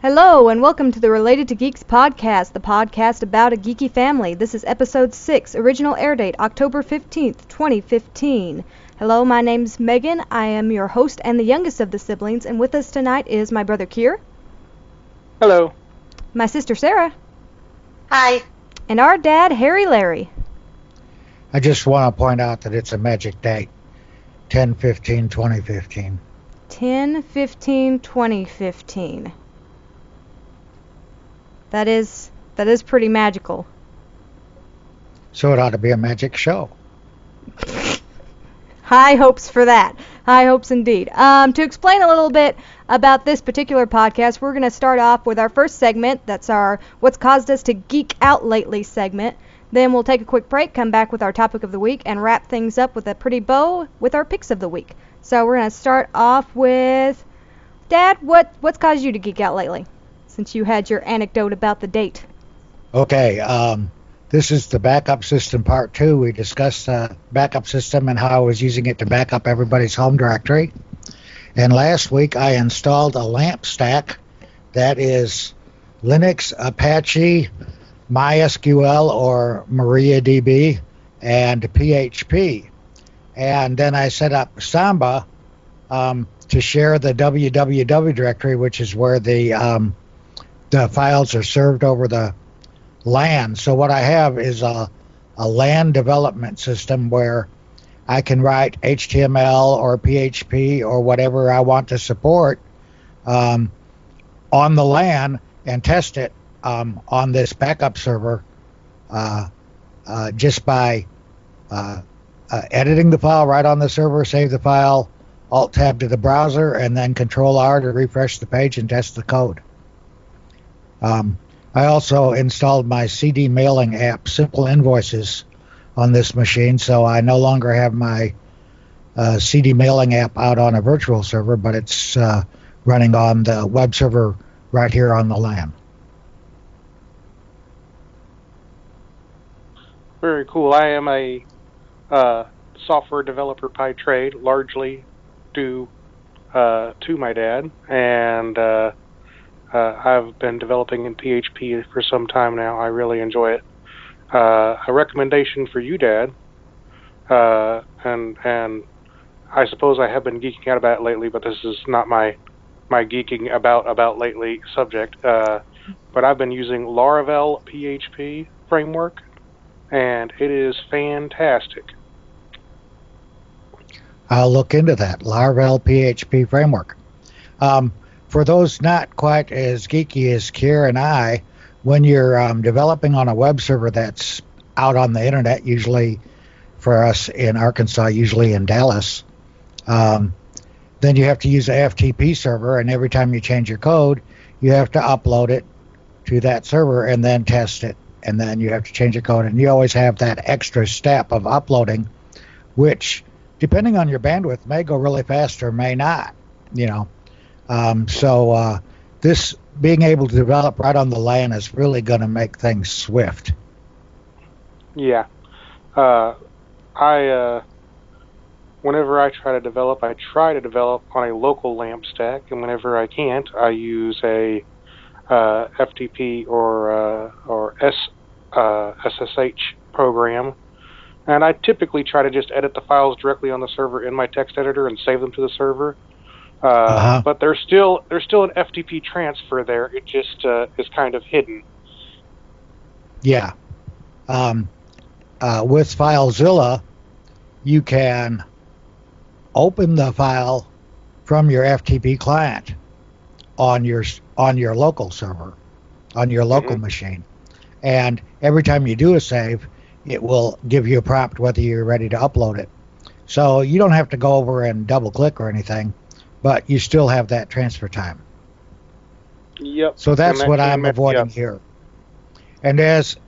Hello, and welcome to the Related to Geeks podcast, the podcast about a geeky family. This is episode 6, original air date October 15th, 2015. Hello, my name's Megan. I am your host and the youngest of the siblings, and with us tonight is my brother Kier. Hello. My sister Sarah. Hi. And our dad, Harry Larry. I just want to point out that it's a magic date, 10/15/2015. 10/15/2015. That is pretty magical. So it ought to be a magic show. High hopes for that. High hopes indeed. To explain a little bit about this particular podcast, we're going to start off with our first segment. That's our What's Caused Us to Geek Out Lately segment. Then we'll take a quick break, come back with our topic of the week, and wrap things up with a pretty bow with our picks of the week. So we're going to start off with, Dad, what's caused you to geek out lately? Since you had your anecdote about the date. Okay, this is the backup system part 2. We discussed the backup system and how I was using it to back up everybody's home directory. And last week I installed a LAMP stack that is Linux, Apache, MySQL or MariaDB, and PHP. And then I set up Samba to share the www directory, which is where the files are served over the LAN. So what I have is a LAN development system where I can write HTML or PHP or whatever I want to support on the LAN and test it on this backup server just by editing the file right on the server, save the file, Alt-Tab to the browser, and then Control-R to refresh the page and test the code. I also installed my CD mailing app, Simple Invoices, on this machine, so I no longer have my CD mailing app out on a virtual server, but it's running on the web server right here on the LAN. Very cool. I am a software developer by trade, largely due to my dad, and I've been developing in PHP for some time now. I really enjoy it. A recommendation for you, Dad, and I suppose I have been geeking out about it lately, but this is not my geeking about lately subject. But I've been using Laravel PHP framework, and it is fantastic. I'll look into that, Laravel PHP framework. For those not quite as geeky as Kier and I, when you're developing on a web server that's out on the internet, usually for us in Arkansas, usually in Dallas, then you have to use a FTP server, and every time you change your code, you have to upload it to that server and then test it, and then you have to change your code, and you always have that extra step of uploading, which, depending on your bandwidth, may go really fast or may not, you know. So this being able to develop right on the LAN is really going to make things swift. Yeah. Whenever I try to develop on a local LAMP stack, and whenever I can't, I use a FTP or SSH program. And I typically try to just edit the files directly on the server in my text editor and save them to the server. But there's still an FTP transfer there. It just is kind of hidden. Yeah. With Filezilla, you can open the file from your FTP client on your local server, on your local machine, and every time you do a save, it will give you a prompt whether you're ready to upload it. So you don't have to go over and double click or anything, but you still have that transfer time. Yep. So that's what I'm avoiding here. And as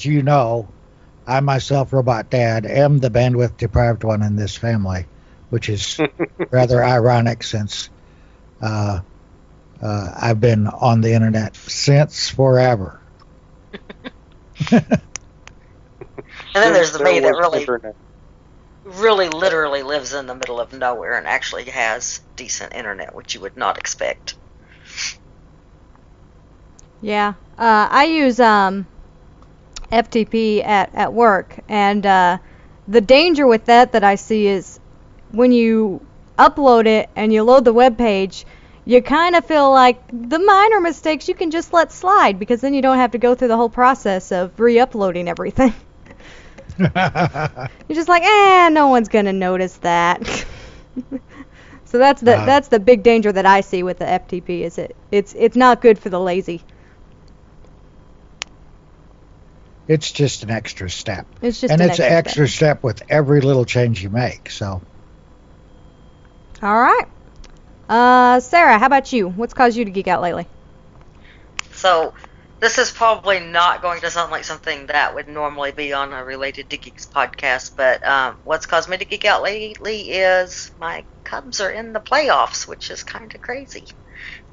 you know, I myself, Robot Dad, am the bandwidth deprived one in this family, which is rather ironic since I've been on the internet since forever. And then there's me that really literally lives in the middle of nowhere and actually has decent internet, which you would not expect. Yeah. I use FTP at work, and the danger with that I see is when you upload it and you load the web page, you kind of feel like the minor mistakes you can just let slide, because then you don't have to go through the whole process of re-uploading everything. You're just like, no one's gonna notice that. So that's the big danger that I see with the FTP, is it's not good for the lazy. It's just an extra step. It's just and an it's an extra step with every little change you make. So. All right. Sarah, how about you? What's caused you to geek out lately? So, this is probably not going to sound like something that would normally be on a Related to Geeks podcast, but what's caused me to geek out lately is my Cubs are in the playoffs, which is kind of crazy.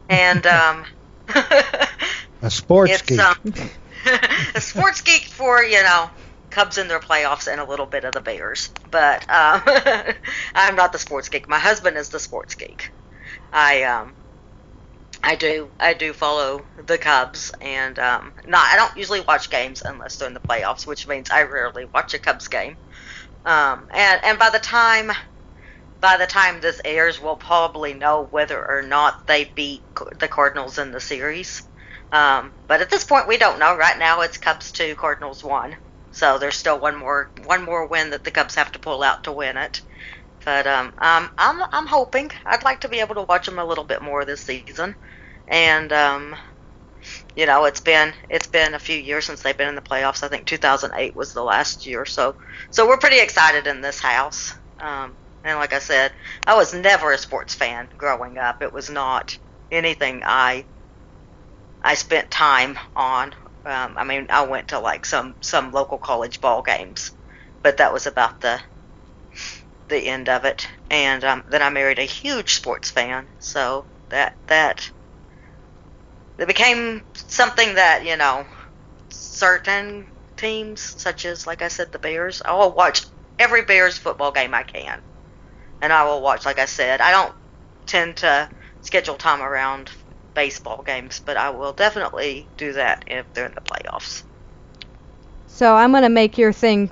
And a sports geek. A sports geek for, Cubs in their playoffs and a little bit of the Bears. But I'm not the sports geek. My husband is the sports geek. I do follow the Cubs, and I don't usually watch games unless they're in the playoffs, which means I rarely watch a Cubs game. And by the time this airs, we'll probably know whether or not they beat the Cardinals in the series. But at this point, we don't know. Right now, it's Cubs 2, Cardinals 1. So there's still one more win that the Cubs have to pull out to win it. But I'm hoping. I'd like to be able to watch them a little bit more this season. And it's been a few years since they've been in the playoffs. I think 2008 was the last year. So we're pretty excited in this house. And like I said, I was never a sports fan growing up. It was not anything I spent time on. I went to like some local college ball games, but that was about the end of it. And then I married a huge sports fan, so that it became something that certain teams, such as, like I said, the Bears. I will watch every Bears football game I can, and I will watch. Like I said, I don't tend to schedule time around baseball games, but I will definitely do that if they're in the playoffs. So I'm going to make your thing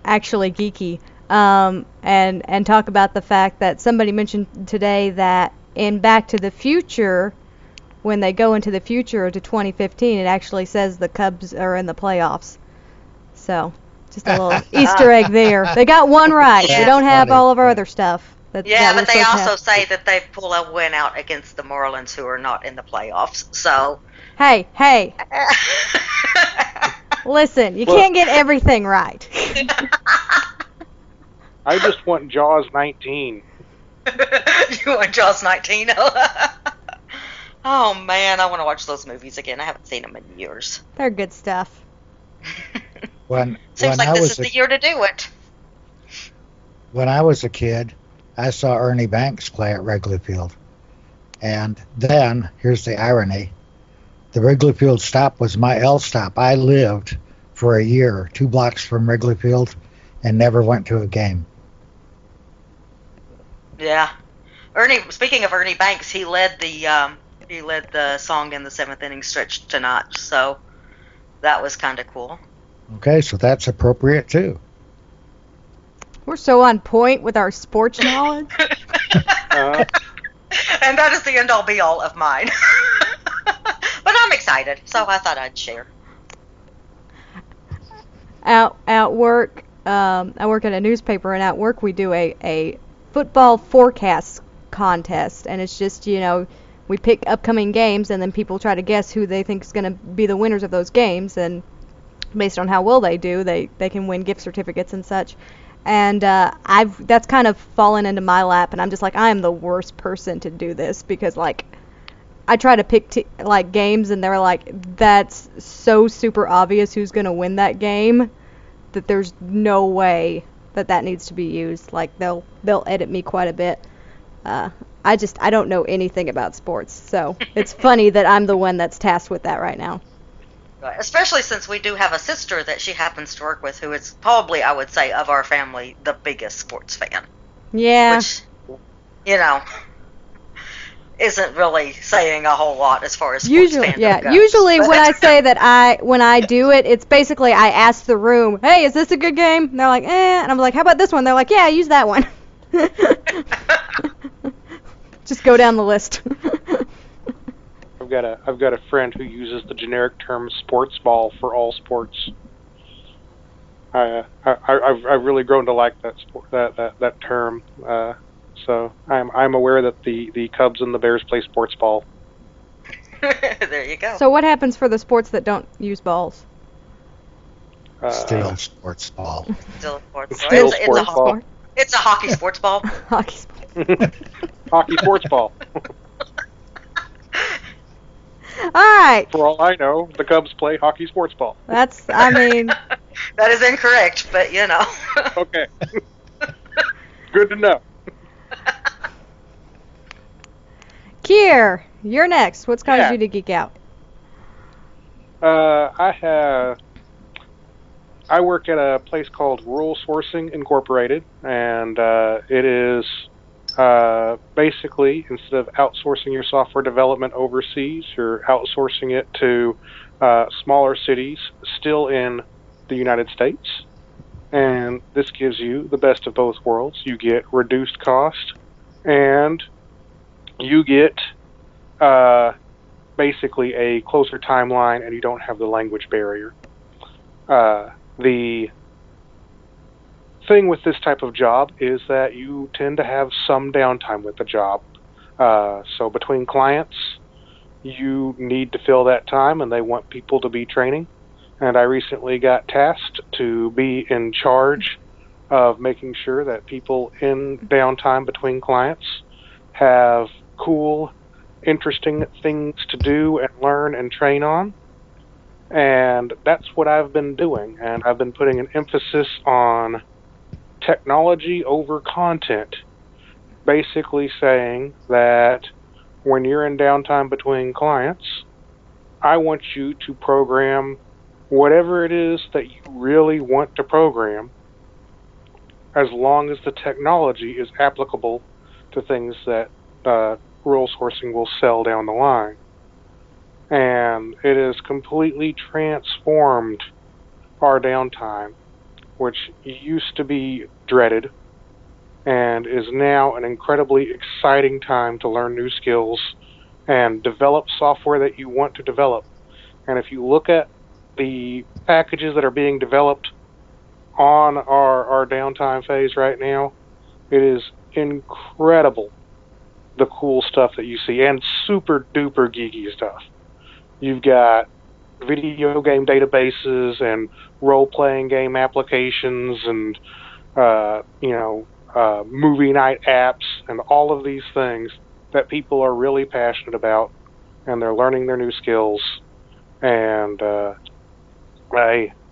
actually geeky, and talk about the fact that somebody mentioned today that in Back to the Future, when they go into the future to 2015, it actually says the Cubs are in the playoffs. So just a little Easter egg there. They got one right. Yeah. We don't have all of our other stuff. But they also say that they pull a win out against the Marlins, who are not in the playoffs. So hey, listen, you can't get everything right. I just want Jaws 19. You want Jaws 19? Oh man, I want to watch those movies again. I haven't seen them in years. They're good stuff. Seems like this is the year to do it. When I was a kid, I saw Ernie Banks play at Wrigley Field. And then, here's the irony, the Wrigley Field stop was my L stop. I lived for a year 2 blocks from Wrigley Field and never went to a game. Yeah. Speaking of Ernie Banks, he led the song in the 7th inning stretch tonight, so that was kind of cool. Okay, so that's appropriate too. We're so on point with our sports knowledge. And that is the end-all be-all of mine. But I'm excited, so I thought I'd share. At work, I work at a newspaper, and at work we do a football forecast contest, and it's just, we pick upcoming games, and then people try to guess who they think is going to be the winners of those games, and based on how well they do, they can win gift certificates and such. And that's kind of fallen into my lap, and I'm just like, I am the worst person to do this, because I try to pick games, and they're like, that's so super obvious who's gonna win that game that there's no way that needs to be used. Like they'll edit me quite a bit. I don't know anything about sports, so it's funny that I'm the one that's tasked with that right now. Especially since we do have a sister that she happens to work with who is probably, I would say, of our family, the biggest sports fan. Yeah. Which, isn't really saying a whole lot as far as sports Usually, fandom yeah. goes. Usually, when I say that when I do it, it's basically I ask the room, "Hey, is this a good game?" And they're like, "Eh," and I'm like, "How about this one?" They're like, "Yeah, use that one." Just go down the list. I've got a friend who uses the generic term "sportsball" for all sports. I've really grown to like that term. So I'm aware that the Cubs and the Bears play sports ball. There you go. So what happens for the sports that don't use balls? Still sports ball. Still sports ball. Still It's sports a ball. It's a hockey sports ball. Hockey sports. Hockey sports ball. All right. For all I know, the Cubs play hockey sports ball. That is incorrect, but you know. Okay. Good to know. Kier, you're next. What's caused you to geek out? I work at a place called Rural Sourcing Incorporated, and it is basically, instead of outsourcing your software development overseas, you're outsourcing it to smaller cities still in the United States. And this gives you the best of both worlds. You get reduced cost, and you get basically a closer timeline, and you don't have the language barrier. The thing with this type of job is that you tend to have some downtime with the job. So between clients, you need to fill that time, and they want people to be training. And I recently got tasked to be in charge of making sure that people in downtime between clients have cool, interesting things to do and learn and train on. And that's what I've been doing. And I've been putting an emphasis on technology over content, basically saying that when you're in downtime between clients, I want you to program whatever it is that you really want to program, as long as the technology is applicable to things that rural sourcing will sell down the line. And it has completely transformed our downtime, which used to be dreaded, and is now an incredibly exciting time to learn new skills and develop software that you want to develop. And if you look at the packages that are being developed on our downtime phase right now, it is incredible, the cool stuff that you see, and super duper geeky stuff. You've got video game databases and role-playing game applications and movie night apps and all of these things that people are really passionate about, and they're learning their new skills. And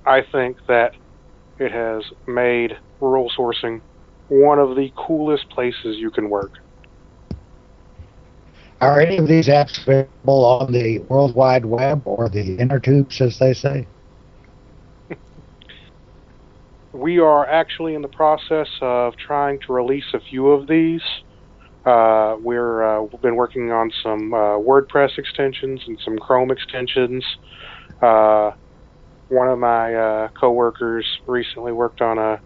I think that it has made rural sourcing one of the coolest places you can work. Are any of these apps available on the World Wide Web or the inner tubes, as they say? We are actually in the process of trying to release a few of these. We've been working on some WordPress extensions and some Chrome extensions. One of my coworkers recently worked on a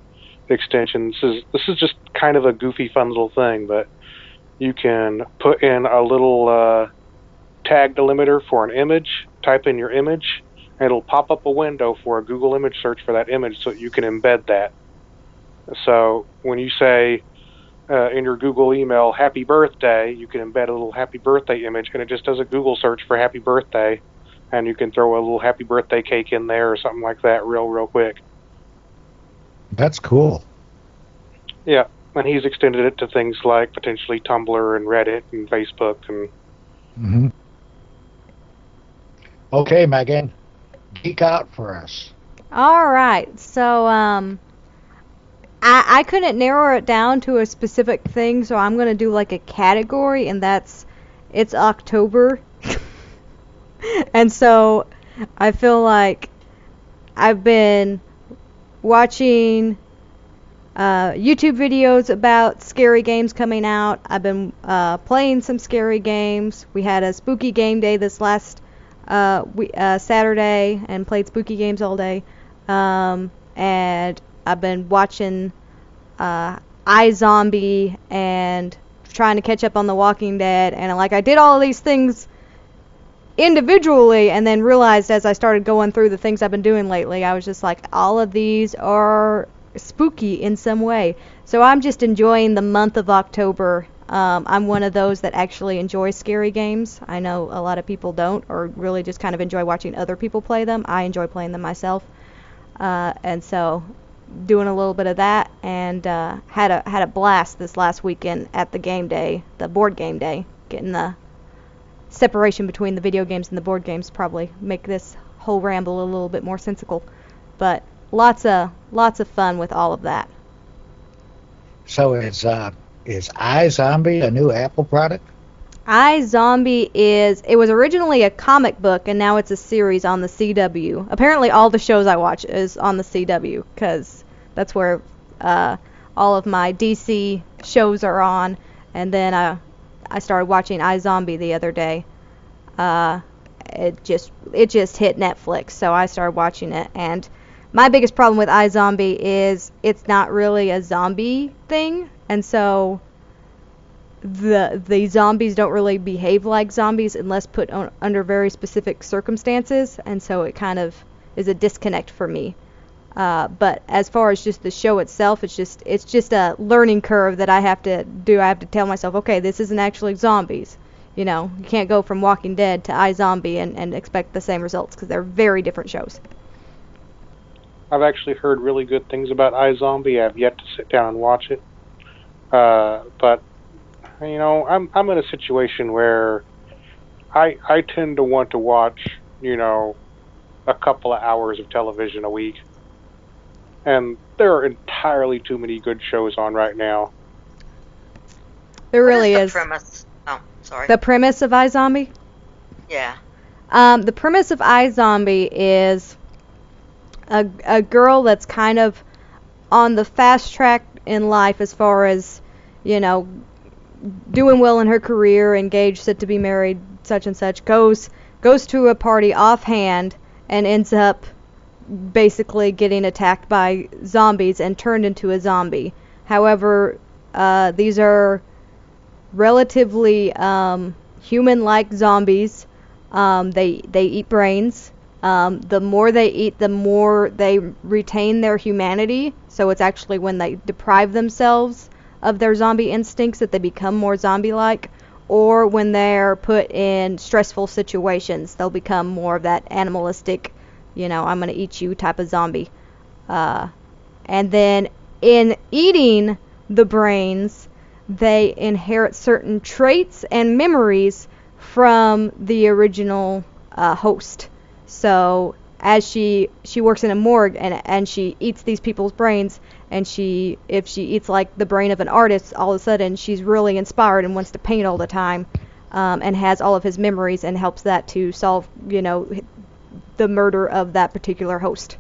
extension. This is just kind of a goofy, fun little thing, but you can put in a little tag delimiter for an image, type in your image, and it'll pop up a window for a Google image search for that image so that you can embed that. So when you say in your Google email, happy birthday, you can embed a little happy birthday image, and it just does a Google search for happy birthday, and you can throw a little happy birthday cake in there or something like that real quick. That's cool. Yeah, and he's extended it to things like potentially Tumblr and Reddit and Facebook. And Mm-hmm. Okay, Megan, geek out for us. All right. So I couldn't narrow it down to a specific thing, so I'm going to do like a category, and it's October. And so I feel like I've been watching YouTube videos about scary games coming out. I've been playing some scary games. We had a spooky game day this last Saturday and played spooky games all day. And I've been watching iZombie and trying to catch up on The Walking Dead. And I did all of these things individually and then realized as I started going through the things I've been doing lately, I was just like, all of these are spooky in some way. So I'm just enjoying the month of October. I'm one of those that actually enjoy scary games. I know a lot of people don't, or really just kind of enjoy watching other people play them. I enjoy playing them myself. And so doing a little bit of that, and had a blast this last weekend at the game day, the board game day. Getting the separation between the video games and the board games probably make this whole ramble a little bit more sensical. But lots of fun with all of that. So is iZombie a new Apple product? iZombie it was originally a comic book, and now it's a series on the CW. Apparently all the shows I watch is on the CW, because that's where all of my DC shows are on. And then I started watching iZombie the other day. It just hit Netflix, so I started watching it. And my biggest problem with iZombie is it's not really a zombie thing, and so the zombies don't really behave like zombies unless put under very specific circumstances, and so it kind of is a disconnect for me. But as far as just the show itself, it's just a learning curve that I have to do. I have to tell myself, okay, this isn't actually zombies. You can't go from Walking Dead to iZombie and expect the same results, because they're very different shows. I've actually heard really good things about iZombie. I've yet to sit down and watch it. But I'm in a situation where I tend to want to watch, a couple of hours of television a week. And there are entirely too many good shows on right now. There really is. is. The premise? Oh, sorry. The premise of iZombie? Yeah. The premise of iZombie is a girl that's kind of on the fast track in life as far as, doing well in her career, engaged, set to be married, such and such, goes to a party offhand and ends up basically getting attacked by zombies and turned into a zombie. However, these are relatively human-like zombies. They eat brains. The more they eat, the more they retain their humanity. So it's actually when they deprive themselves of their zombie instincts that they become more zombie-like, or when they're put in stressful situations, they'll become more of that animalistic, I'm going to eat you type of zombie. And then in eating the brains, they inherit certain traits and memories from the original host. So as she works in a morgue and she eats these people's brains, and if she eats like the brain of an artist, all of a sudden she's really inspired and wants to paint all the time, and has all of his memories and helps that to solve, the murder of that particular host.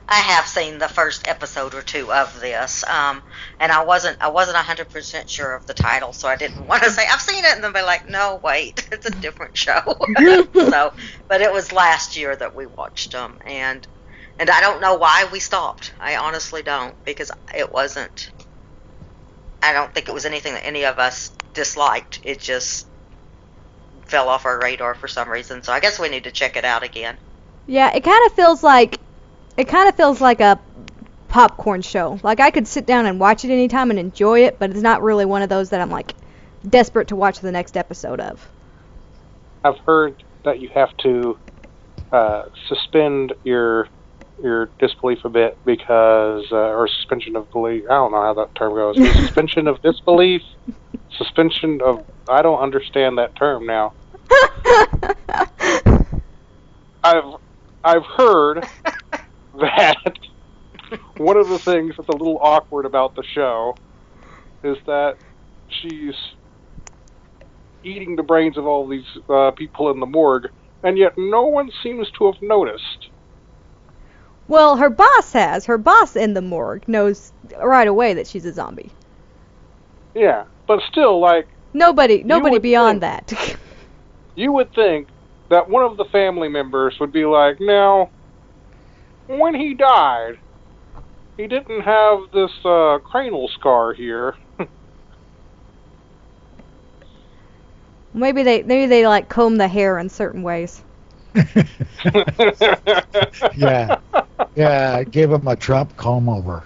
I have seen the first episode or two of this, and I wasn't 100% sure of the title, so I didn't want to say I've seen it and then be like, no, wait, it's a different show. But it was last year that we watched them, and I don't know why we stopped. I honestly don't, because it wasn't. I don't think it was anything that any of us disliked. It just fell off our radar for some reason. So I guess we need to check it out again. Yeah, it kind of feels like a popcorn show. Like I could sit down and watch it anytime and enjoy it, but it's not really one of those that I'm like desperate to watch the next episode of. I've heard that you have to suspend your disbelief a bit because, or suspension of belief. I don't know how that term goes. Suspension of disbelief. Suspension of. I don't understand that term now. I've heard that one of the things that's a little awkward about the show is that she's eating the brains of all these people in the morgue, and yet no one seems to have noticed. Well, her boss has. Her boss in the morgue knows right away that she's a zombie. Yeah, but still, like... Nobody beyond that. You would think that one of the family members would be like, now, when he died, he didn't have this cranial scar here. Maybe they like comb the hair in certain ways. Yeah, give him a Trump comb over.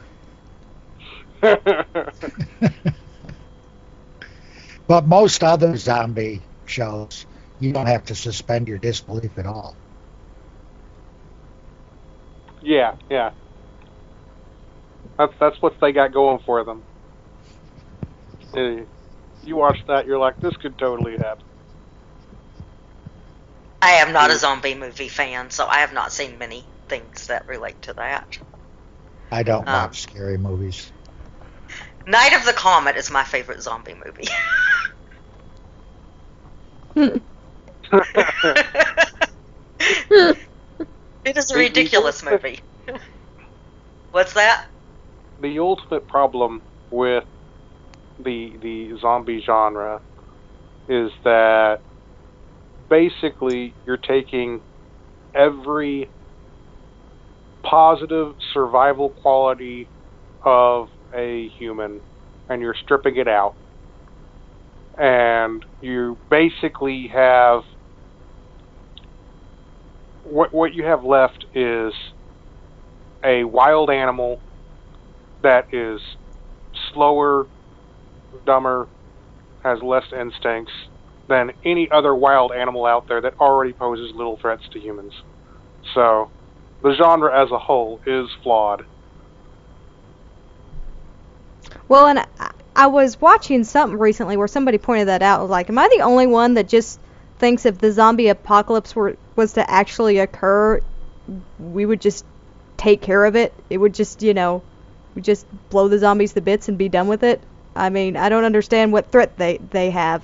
But most other zombie shows, you don't have to suspend your disbelief at all. Yeah. That's what they got going for them. You watch that, you're like, this could totally happen. I am not a zombie movie fan, so I have not seen many things that relate to that. I don't watch scary movies. Night of the Comet is my favorite zombie movie. It is a ridiculous movie. What's that? The ultimate problem with the zombie genre is that basically you're taking every positive survival quality of a human and you're stripping it out, and you basically have what you have left is a wild animal that is slower, dumber, has less instincts than any other wild animal out there that already poses little threats to humans. So, the genre as a whole is flawed. Well, and I was watching something recently where somebody pointed that out. Like, am I the only one that just thinks if the zombie apocalypse was to actually occur, we would just take care of it? It would just, we just blow the zombies to bits and be done with it? I mean, I don't understand what threat they have.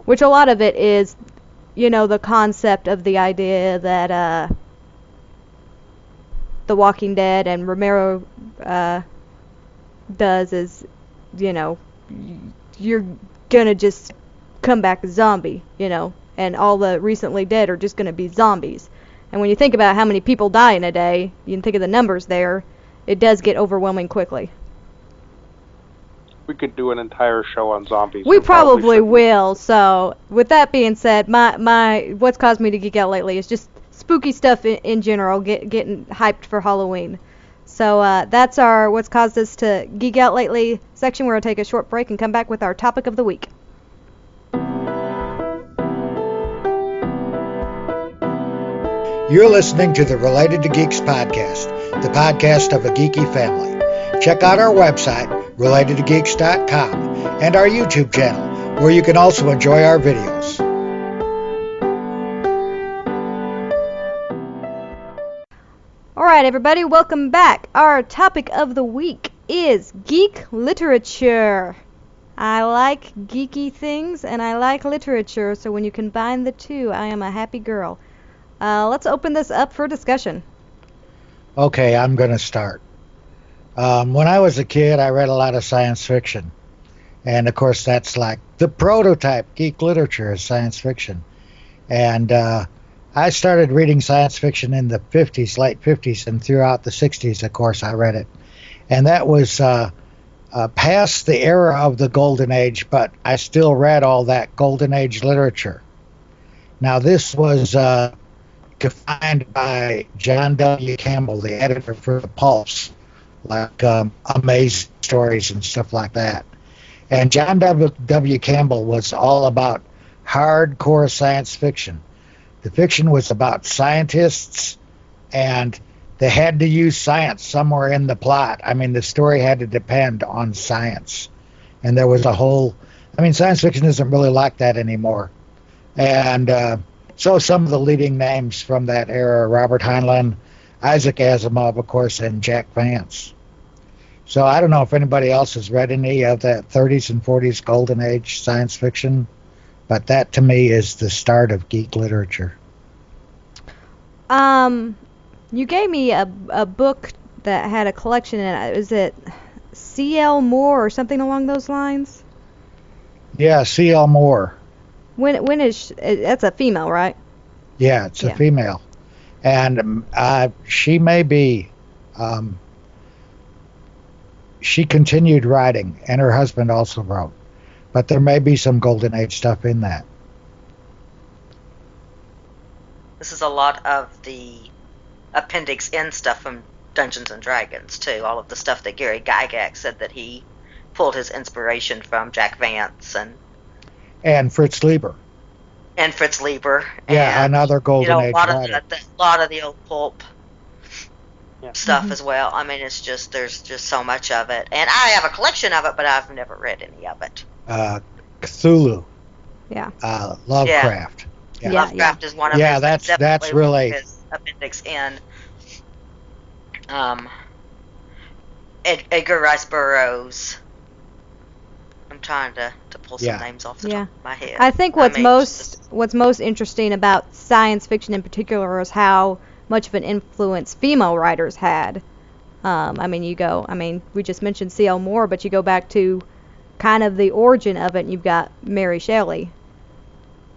Which a lot of it is, the concept of the idea that The Walking Dead and Romero does is, you're gonna just come back a zombie, and all the recently dead are just gonna be zombies. And when you think about how many people die in a day, you can think of the numbers there, it does get overwhelming quickly. We could do an entire show on zombies. We probably will. So, with that being said, my what's caused me to geek out lately is just spooky stuff in general, getting hyped for Halloween. So that's our what's caused us to geek out lately section. We're gonna take a short break and come back with our topic of the week. You're listening to the Related to Geeks podcast, the podcast of a geeky family. Check out our website, relatedtogeeks.com, and our YouTube channel, where you can also enjoy our videos. Alright everybody, welcome back. Our topic of the week is geek literature. I like geeky things and I like literature, so when you combine the two, I am a happy girl. Let's open this up for discussion. Okay, I'm going to start. When I was a kid, I read a lot of science fiction. And, of course, that's like the prototype geek literature is science fiction. And I started reading science fiction in the 50s, late 50s, and throughout the 60s, of course, I read it. And that was past the era of the Golden Age, but I still read all that Golden Age literature. Now, this was defined by John W. Campbell, the editor for the Pulse, like Amazing Stories and stuff like that. And John W. Campbell was all about hardcore science fiction. The fiction was about scientists, and they had to use science somewhere in the plot. I mean, the story had to depend on science. And there was a whole... science fiction isn't really like that anymore. And so some of the leading names from that era, Robert Heinlein, Isaac Asimov, of course, and Jack Vance. So I don't know if anybody else has read any of that 30s and 40s Golden Age science fiction, but that to me is the start of geek literature. You gave me a book that had a collection in it. Was it C.L. Moore or something along those lines? Yeah, C.L. Moore. When is that's a female, right? Yeah, it's a female. And she may be, she continued writing, and her husband also wrote. But there may be some Golden Age stuff in that. This is a lot of the Appendix N stuff from Dungeons and Dragons, too. All of the stuff that Gary Gygax said that he pulled his inspiration from Jack Vance and Fritz Lieber. And Fritz Lieber. Yeah, and, another Golden Age writer. A lot of the old pulp stuff Mm-hmm. as well. I mean, it's just, there's just so much of it. And I have a collection of it, but I've never read any of it. Cthulhu. Yeah. Lovecraft. Yeah. Lovecraft is one of yeah, his. that's really his Appendix N. Edgar Rice Burroughs. I'm trying to pull some names off the top of my head. I think what's most interesting about science fiction in particular is how much of an influence female writers had. We just mentioned C.L. Moore, but you go back to kind of the origin of it, and you've got Mary Shelley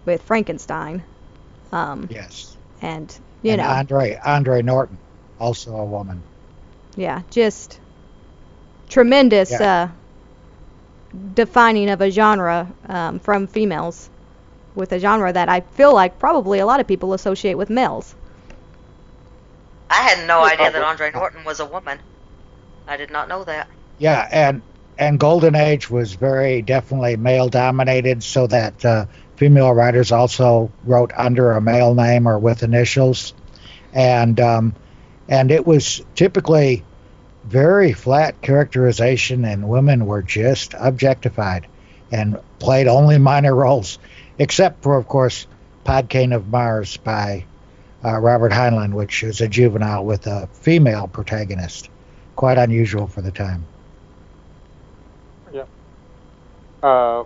with Frankenstein. Yes. And Andre Norton, also a woman. Yeah, just tremendous defining of a genre from females, with a genre that I feel like probably a lot of people associate with males. I had no idea that Andre Norton was a woman. I did not know that. Yeah, and Golden Age was very definitely male-dominated, so that female writers also wrote under a male name or with initials, and it was typically very flat characterization, and women were just objectified and played only minor roles, except for, of course, Podkayne of Mars by Robert Heinlein, which is a juvenile with a female protagonist. Quite unusual for the time. Yeah.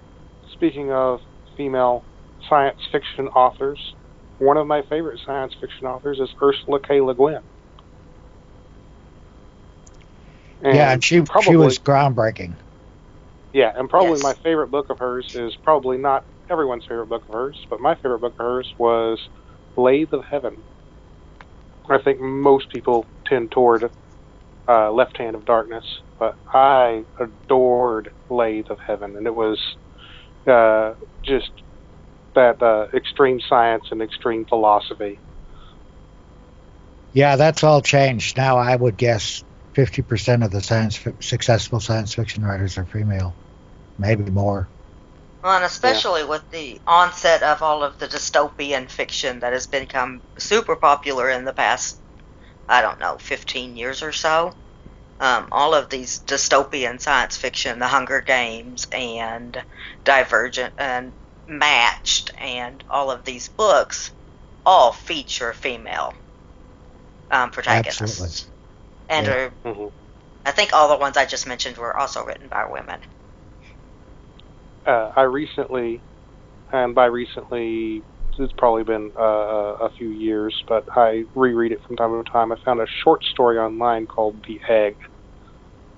Speaking of female science fiction authors, one of my favorite science fiction authors is Ursula K. Le Guin. And she was groundbreaking. Yeah, and probably my favorite book of hers is probably not everyone's favorite book of hers, but my favorite book of hers was Lathe of Heaven. I think most people tend toward Left Hand of Darkness, but I adored Lathe of Heaven, and it was just that extreme science and extreme philosophy. Yeah, that's all changed. Now I would guess 50% of the successful science fiction writers are female, maybe more. Well, and especially with the onset of all of the dystopian fiction that has become super popular in the past, 15 years or so. All of these dystopian science fiction, The Hunger Games and Divergent and Matched, and all of these books all feature female protagonists. Absolutely. And I think all the ones I just mentioned were also written by women. I recently, and by recently, it's probably been a few years, but I reread it from time to time. I found a short story online called The Egg,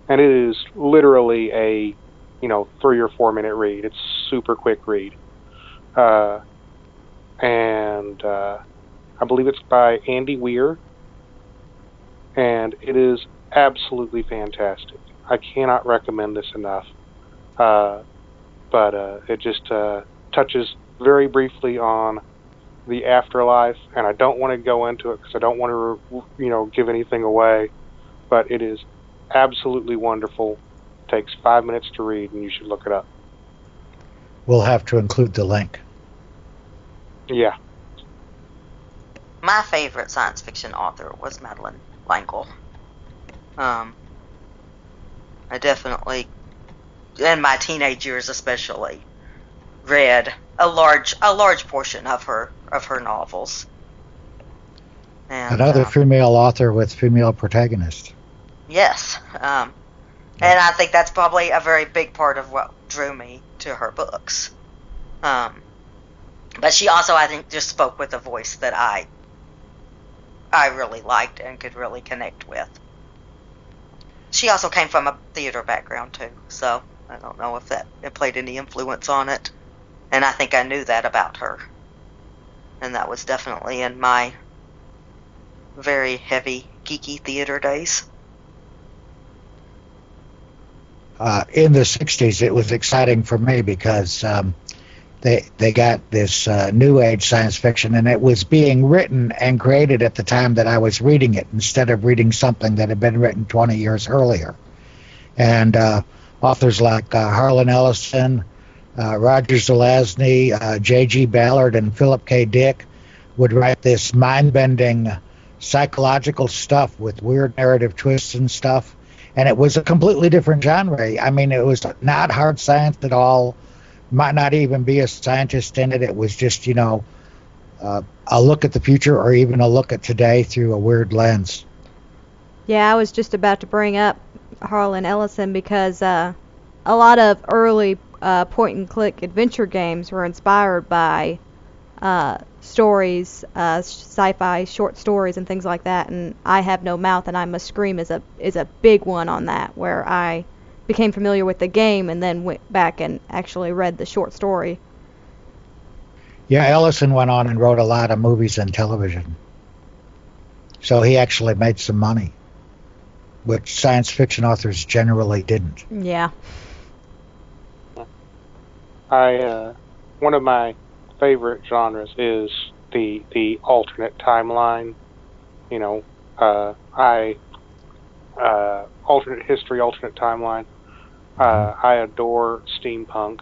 and it is literally a 3 or 4 minute read. It's super quick read, and I believe it's by Andy Weir, and it is absolutely fantastic. I cannot recommend this enough. But it just touches very briefly on the afterlife, and I don't want to go into it because I don't want to, give anything away. But it is absolutely wonderful. It takes 5 minutes to read, and you should look it up. We'll have to include the link. Yeah. My favorite science fiction author was Madeleine L'Engle. I definitely, in my teenage years especially, read a large portion of her novels. And, another female author with female protagonist. Yes, and I think that's probably a very big part of what drew me to her books. But she also, I think, just spoke with a voice that I I really liked and could really connect with. She also came from a theater background too, so I don't know if it played any influence on it. And I think I knew that about her. And that was definitely in my very heavy, geeky theater days. In the 60s, it was exciting for me because they got this new age science fiction, and it was being written and created at the time that I was reading it, instead of reading something that had been written 20 years earlier. And authors like Harlan Ellison, Roger Zelazny, J.G. Ballard, and Philip K. Dick would write this mind-bending psychological stuff with weird narrative twists and stuff. And it was a completely different genre. I mean, it was not hard science at all. Might not even be a scientist in it. It was just, a look at the future, or even a look at today through a weird lens. Yeah, I was just about to bring up Harlan Ellison because a lot of early point-and-click adventure games were inspired by stories, sci-fi short stories and things like that. And I Have No Mouth and I Must Scream is a big one on that, where I became familiar with the game and then went back and actually read the short story. Yeah, Ellison went on and wrote a lot of movies and television. So he actually made some money, which science fiction authors generally didn't. Yeah. One of my favorite genres is the alternate timeline. Alternate history, alternate timeline. I adore steampunk.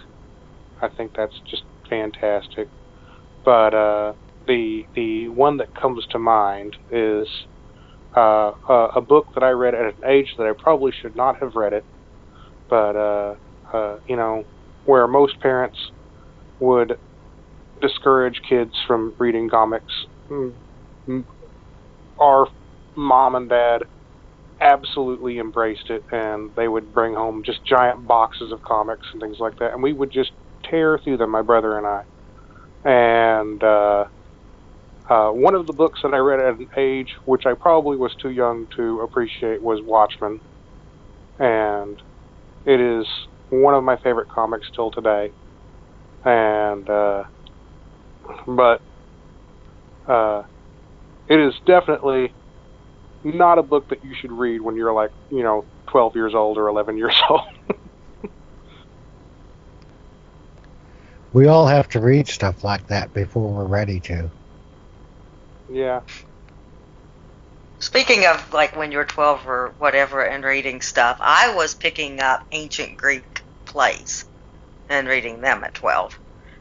I think that's just fantastic. But the one that comes to mind is a book that I read at an age that I probably should not have read it. But where most parents would discourage kids from reading comics, our mom and dad absolutely embraced it, and they would bring home just giant boxes of comics and things like that, and we would just tear through them, my brother and I. And one of the books that I read at an age which I probably was too young to appreciate was Watchmen, and it is one of my favorite comics till today. And but it is definitely not a book that you should read when you're 12 years old or 11 years old. We all have to read stuff like that before we're ready to. Yeah. Speaking of when you're 12 or whatever and reading stuff, I was picking up ancient Greek plays and reading them at 12.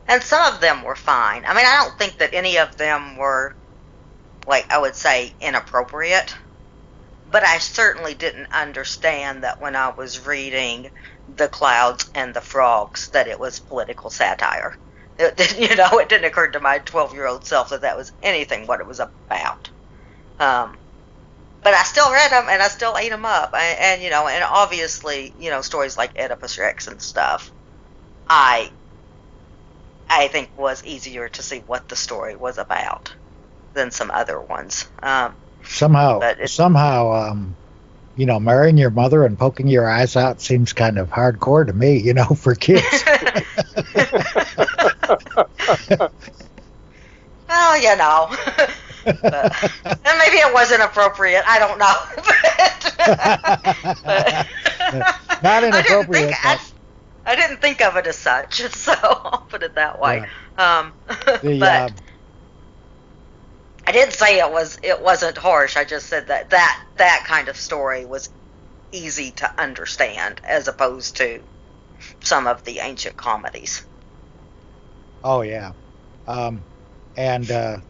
And some of them were fine. I mean, I don't think that any of them were, I would say, inappropriate. But I certainly didn't understand that when I was reading The Clouds and the Frogs that it was political satire. It didn't occur to my 12-year-old self that was anything what it was about. But I still read them and I still ate them up. And obviously, stories like Oedipus Rex and stuff, I think was easier to see what the story was about than some other ones. Somehow, marrying your mother and poking your eyes out seems kind of hardcore to me, for kids. Well, and maybe it wasn't appropriate. I don't know. but Not inappropriate. I didn't think of it as such, so I'll put it that way. Yeah. But I didn't say it wasn't harsh. I just said that kind of story was easy to understand as opposed to some of the ancient comedies. Oh yeah.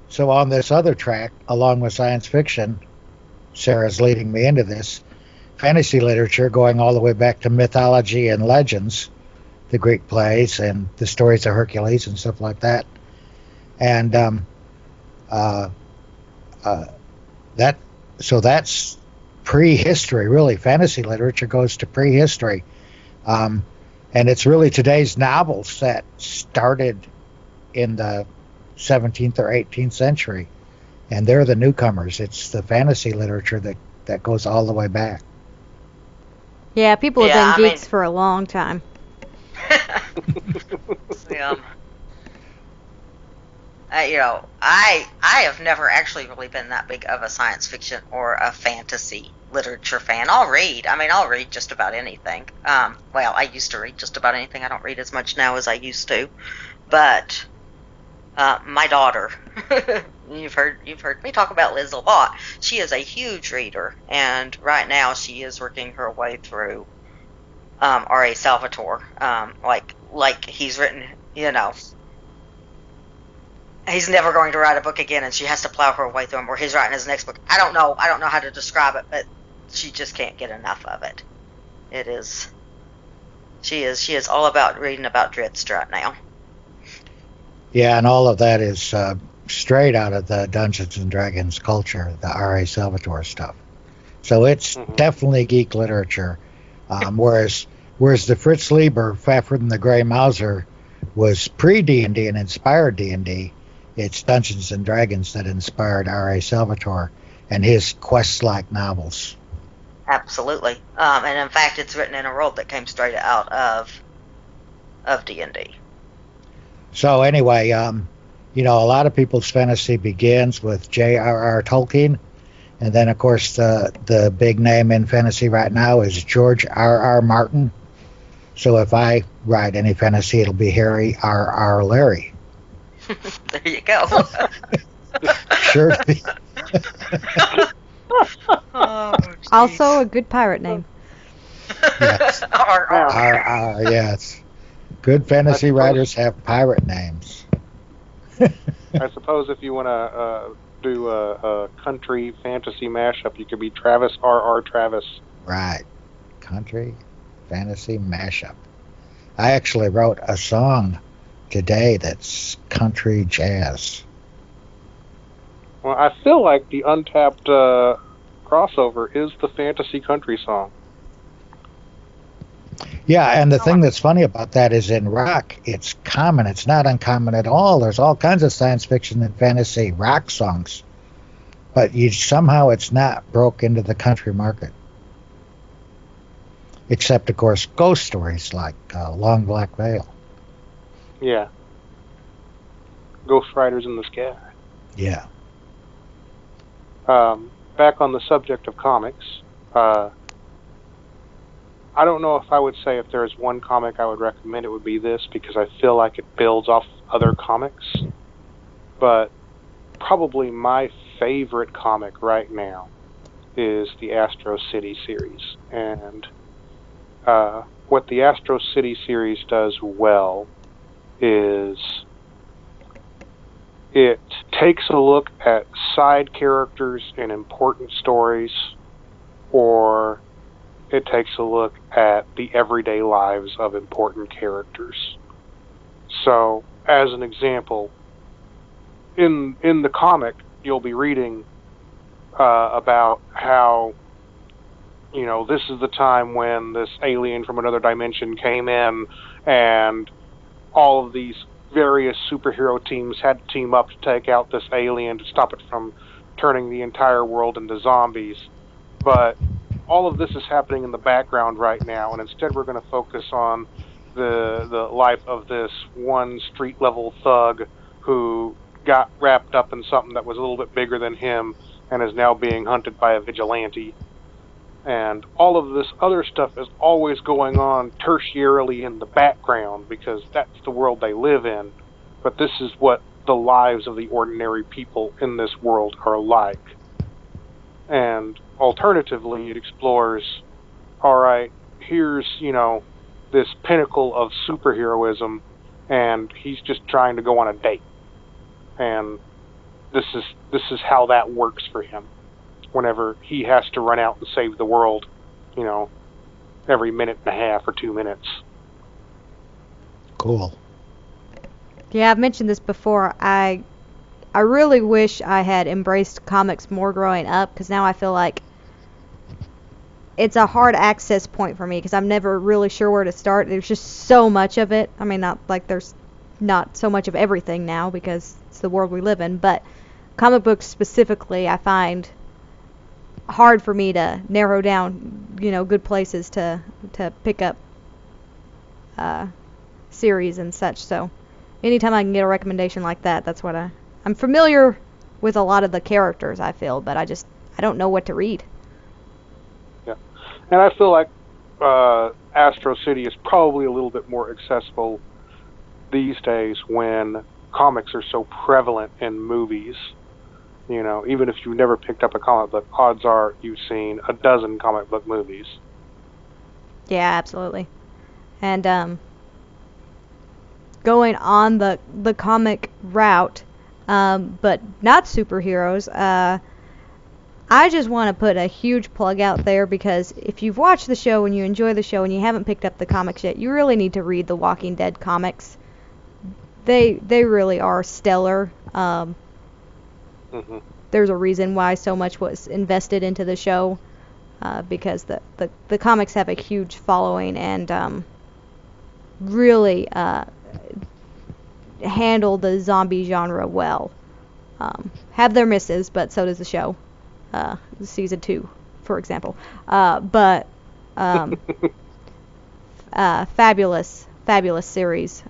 So on this other track, along with science fiction, Sarah's leading me into this, fantasy literature going all the way back to mythology and legends, the Greek plays and the stories of Hercules and stuff like that. And that's prehistory, really. Fantasy literature goes to prehistory. And it's really today's novels that started in the 17th or 18th century. and they're the newcomers. It's the fantasy literature that goes all the way back. Yeah, people have been geeks for a long time. Yeah. I have never actually really been that big of a science fiction or a fantasy literature fan. I'll read just about anything. Well, I used to read just about anything. I don't read as much now as I used to. But my daughter, you've heard me talk about Liz a lot. She is a huge reader, and right now she is working her way through R.A. Salvatore. Like he's written, he's never going to write a book again, and she has to plow her way through him, or he's writing his next book. I don't know how to describe it, but she just can't get enough of it. She is all about reading about Drizzt right now. Yeah, and all of that is straight out of the Dungeons and Dragons culture, the R.A. Salvatore stuff. So it's definitely geek literature. Whereas the Fritz Lieber, Fafhrd and the Grey Mouser, was pre-D&D and inspired D&D, it's Dungeons and Dragons that inspired R.A. Salvatore and his quest-like novels. Absolutely. And in fact, it's written in a world that came straight out of D&D. So anyway, a lot of people's fantasy begins with J.R.R. Tolkien, and then, of course, the big name in fantasy right now is George R.R. Martin. So if I write any fantasy, it'll be Harry R.R. Larry. There you go. Sure. Oh, also a good pirate name. Yes. R.R. Yes. Good fantasy writers have pirate names. I suppose if you want to do a country fantasy mashup, you could be Travis R.R. Travis. Right. Country fantasy mashup. I actually wrote a song today that's country jazz. Well, I feel like the untapped crossover is the fantasy country song. Yeah, and the thing that's funny about that is in rock, it's common. It's not uncommon at all. There's all kinds of science fiction and fantasy rock songs. But somehow it's not broke into the country market. Except, of course, ghost stories like Long Black Veil. Yeah. Ghost Riders in the Sky. Yeah. Back on the subject of comics, I don't know if I would say if there's one comic I would recommend, it would be this, because I feel like it builds off other comics. But probably my favorite comic right now is the Astro City series. And what the Astro City series does well is it takes a look at side characters in important stories, or it takes a look at the everyday lives of important characters. So, as an example, in the comic, you'll be reading about how, this is the time when this alien from another dimension came in, and all of these various superhero teams had to team up to take out this alien to stop it from turning the entire world into zombies. But all of this is happening in the background right now, and instead we're going to focus on the life of this one street-level thug who got wrapped up in something that was a little bit bigger than him and is now being hunted by a vigilante. And all of this other stuff is always going on tertiarily in the background because that's the world they live in. But this is what the lives of the ordinary people in this world are like. And alternatively, it explores, alright, here's, this pinnacle of superheroism, and he's just trying to go on a date. And this is how that works for him. Whenever he has to run out and save the world, every minute and a half or 2 minutes. Cool. Yeah, I've mentioned this before. I really wish I had embraced comics more growing up, because now I feel like it's a hard access point for me, because I'm never really sure where to start. There's just so much of it. I mean, not like there's not so much of everything now, because it's the world we live in, but comic books specifically, I find hard for me to narrow down, good places to pick up series and such. So anytime I can get a recommendation like that, that's what I'm familiar with a lot of the characters, I feel, but I don't know what to read. Yeah, and I feel like Astro City is probably a little bit more accessible these days when comics are so prevalent in movies. Even if you've never picked up a comic book, odds are you've seen a dozen comic book movies. Yeah, absolutely. And going on the comic route, but not superheroes, I just want to put a huge plug out there, because if you've watched the show and you enjoy the show and you haven't picked up the comics yet, you really need to read the Walking Dead comics. They really are stellar. There's a reason why so much was invested into the show, because the comics have a huge following and really handle the zombie genre well. Have their misses, but so does the show. Season 2, for example. But fabulous series.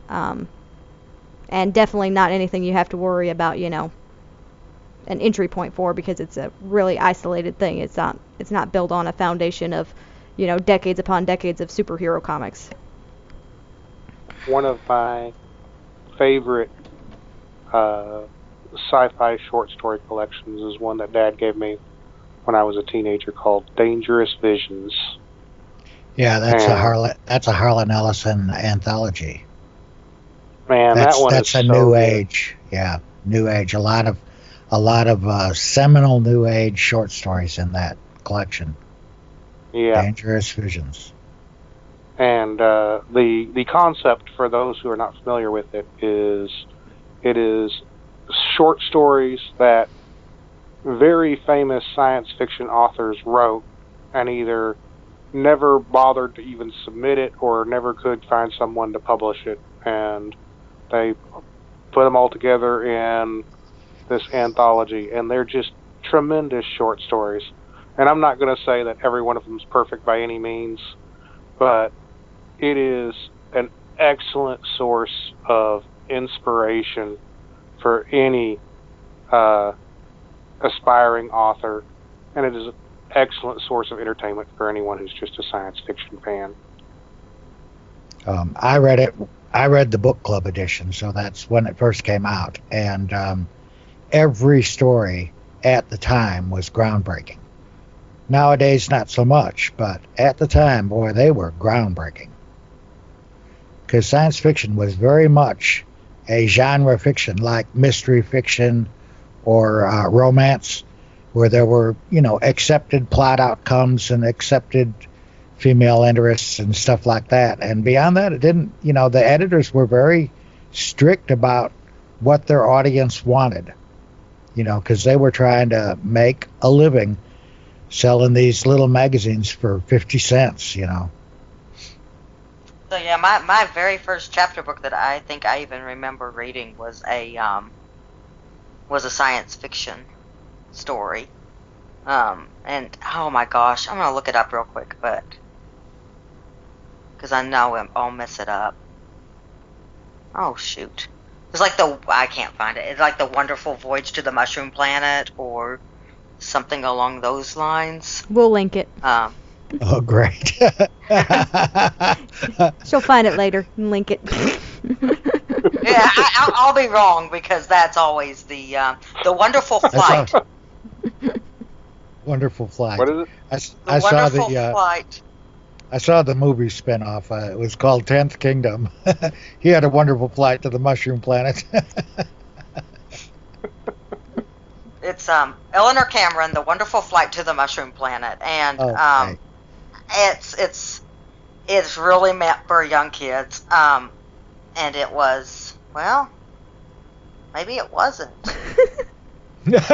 And definitely not anything you have to worry about, an entry point for, because it's a really isolated thing. It's not built on a foundation of, decades upon decades of superhero comics. One of my favorite sci-fi short story collections is one that Dad gave me when I was a teenager, called Dangerous Visions. Yeah, that's a Harlan Ellison anthology. Man, that's a new age. Yeah, new age. A lot of seminal new age short stories in that collection. Yeah. Dangerous Visions. And the concept, for those who are not familiar with it is short stories that very famous science fiction authors wrote and either never bothered to even submit it or never could find someone to publish it, and they put them all together in this anthology, and they're just tremendous short stories. And I'm not going to say that every one of them is perfect by any means, but it is an excellent source of inspiration for any aspiring author, and it is an excellent source of entertainment for anyone who's just a science fiction fan. I read the book club edition, so that's when it first came out, and every story at the time was groundbreaking. Nowadays, not so much, but at the time, boy, they were groundbreaking. Because science fiction was very much a genre fiction, like mystery fiction or romance, where there were, accepted plot outcomes and accepted female interests and stuff like that. And beyond that, it didn't, the editors were very strict about what their audience wanted, because they were trying to make a living selling these little magazines for 50 cents, So yeah, my very first chapter book that I think I even remember reading was a science fiction story. And oh my gosh, I'm gonna look it up real quick, but because I know I'll mess it up. Oh shoot. It's like I can't find it. It's like The Wonderful Voyage to the Mushroom Planet or something along those lines. We'll link it. Oh, great. She'll find it later and link it. Yeah, I'll be wrong, because that's always the Wonderful Flight. Wonderful Flight. What is it? I saw the Flight. I saw the movie spin-off. It was called 10th Kingdom. He had a wonderful flight to the Mushroom Planet. It's Eleanor Cameron, The Wonderful Flight to the Mushroom Planet, and it's really meant for young kids. And it was, well, maybe it wasn't. Well,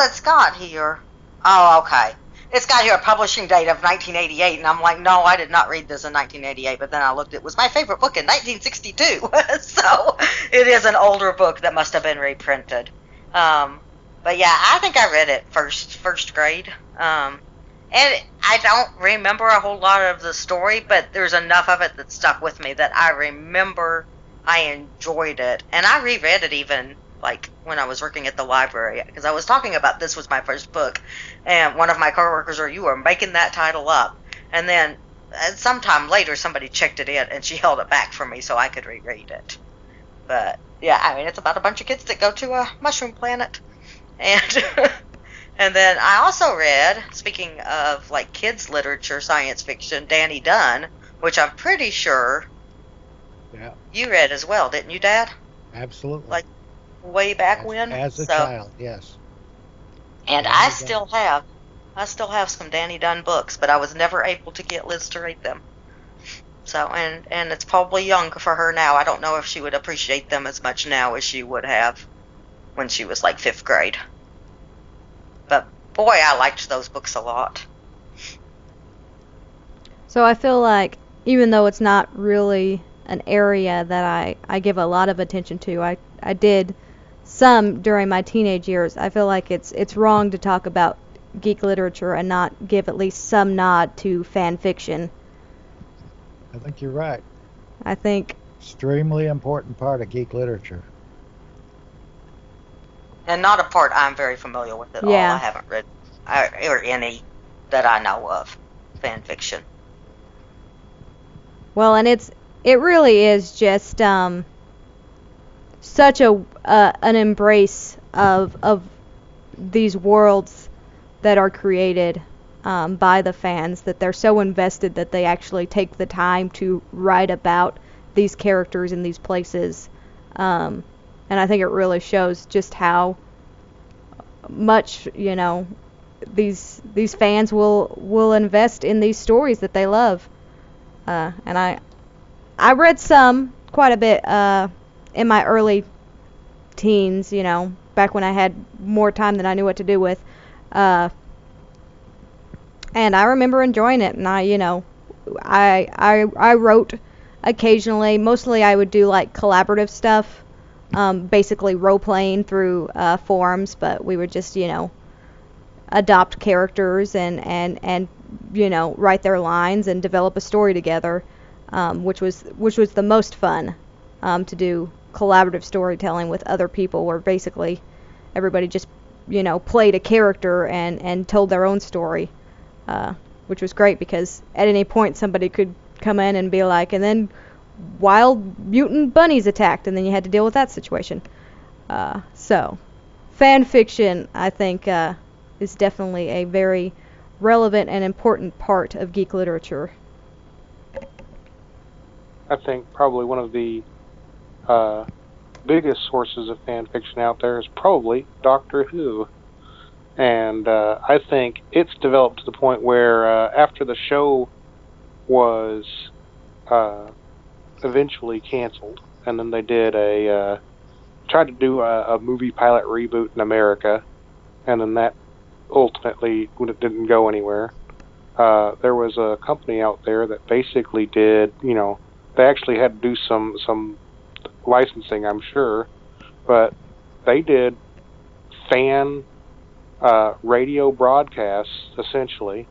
it's got here. Oh, okay. it's got here a publishing date of 1988, and I'm like, no, I did not read this in 1988. But then I looked, it was my favorite book in 1962. So it is an older book that must have been reprinted. But yeah, I think I read it first grade. And I don't remember a whole lot of the story, but there's enough of it that stuck with me that I remember I enjoyed it. And I reread it even like when I was working at the library, because I was talking about this was my first book, and one of my coworkers or you were making that title up, and then sometime later somebody checked it in and she held it back for me so I could reread it. But yeah, I mean, it's about a bunch of kids that go to a mushroom planet. And and then I also read, speaking of like kids literature, science fiction, Danny Dunn, which I'm pretty sure you read as well, didn't you, Dad? Absolutely. Like way back when? As a child, yes. And I still have some Danny Dunn books, but I was never able to get Liz to read them. So, and it's probably young for her now. I don't know if she would appreciate them as much now as she would have when she was like 5th grade. But boy, I liked those books a lot. So I feel like even though it's not really an area that I give a lot of attention to, I did some during my teenage years. I feel like it's wrong to talk about geek literature and not give at least some nod to fan fiction. I think you're right. I think extremely important part of geek literature. And not a part I'm very familiar with at all. I haven't read or any that I know of fan fiction. Well, and it really is just such an embrace of these worlds that are created by the fans, that they're so invested that they actually take the time to write about these characters in these places. And I think it really shows just how much, you know, these fans will invest in these stories that they love. And I read quite a bit in my early teens, you know, back when I had more time than I knew what to do with. And I remember enjoying it, and I wrote occasionally. Mostly I would do like collaborative stuff, basically role-playing through forums, but we would just, you know, adopt characters and you know, write their lines and develop a story together, which was the most fun to do collaborative storytelling with other people, where basically everybody just, you know, played a character and told their own story, which was great because at any point somebody could come in and be like, and then wild mutant bunnies attacked, and then you had to deal with that situation. So fan fiction, I think, is definitely a very relevant and important part of geek literature. I think probably one of the biggest sources of fan fiction out there is probably Doctor Who. And I think it's developed to the point where after the show was eventually canceled, and then they did tried to do a movie pilot reboot in America, and then that ultimately didn't go anywhere. There was a company out there that basically did, you know, they actually had to do some licensing, I'm sure, but they did fan radio broadcasts, essentially,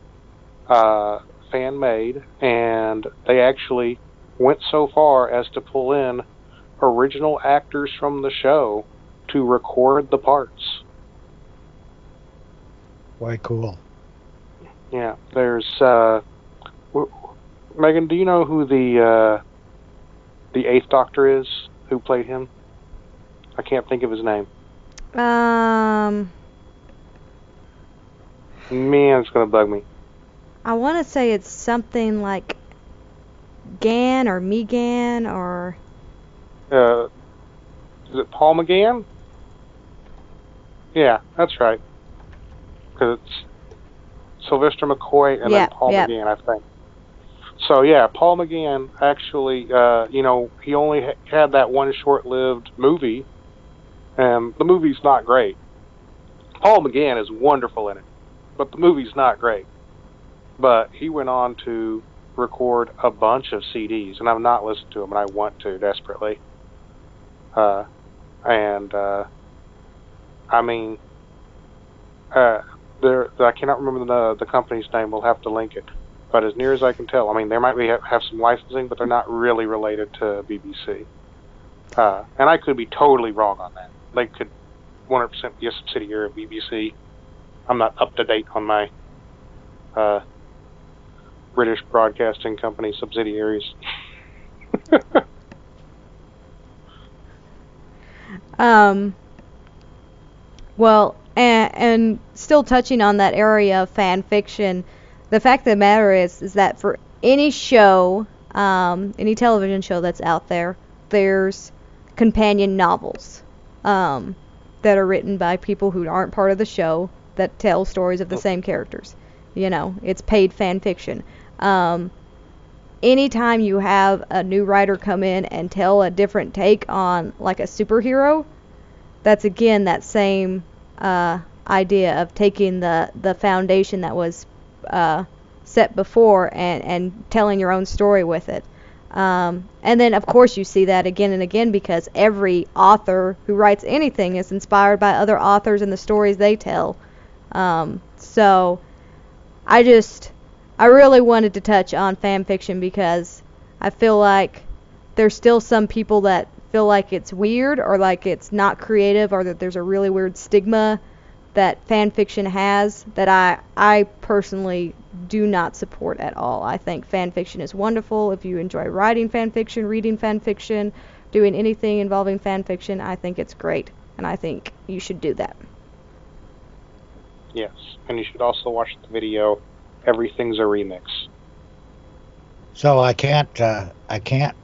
fan-made, and they actually went so far as to pull in original actors from the show to record the parts. Quite cool. Yeah, there's Megan, do you know who the 8th Doctor is, who played him? I can't think of his name. Man, it's gonna bug me. I want to say it's something like Gan or Megan or... is it Paul McGann? Yeah, that's right. Because it's Sylvester McCoy and then Paul McGann, I think. So yeah, Paul McGann actually, you know, he only had that one short-lived movie, and the movie's not great. Paul McGann is wonderful in it. but the movie's not great. But he went on to record a bunch of CDs, and I've not listened to them, and I want to desperately. I mean, I cannot remember the company's name. We'll have to link it. But as near as I can tell, I mean, they might have some licensing, but they're not really related to BBC. And I could be totally wrong on that. They could 100% be a subsidiary of BBC. I'm not up to date on my British Broadcasting Company subsidiaries. Well, and still touching on that area of fan fiction, the fact of the matter is that for any show, any television show that's out there, there's companion novels that are written by people who aren't part of the show that tell stories of the same characters. You know, it's paid fan fiction. Anytime you have a new writer come in and tell a different take on like a superhero, that's again that same idea of taking the foundation that was set before and telling your own story with it. And then of course you see that again and again because every author who writes anything is inspired by other authors and the stories they tell. So I really wanted to touch on fan fiction because I feel like there's still some people that feel like it's weird or like it's not creative or that there's a really weird stigma that fan fiction has that I personally do not support at all. I think fan fiction is wonderful. If you enjoy writing fan fiction, reading fan fiction, doing anything involving fan fiction, I think it's great, and I think you should do that. Yes, and you should also watch the video, Everything's a Remix. So I can't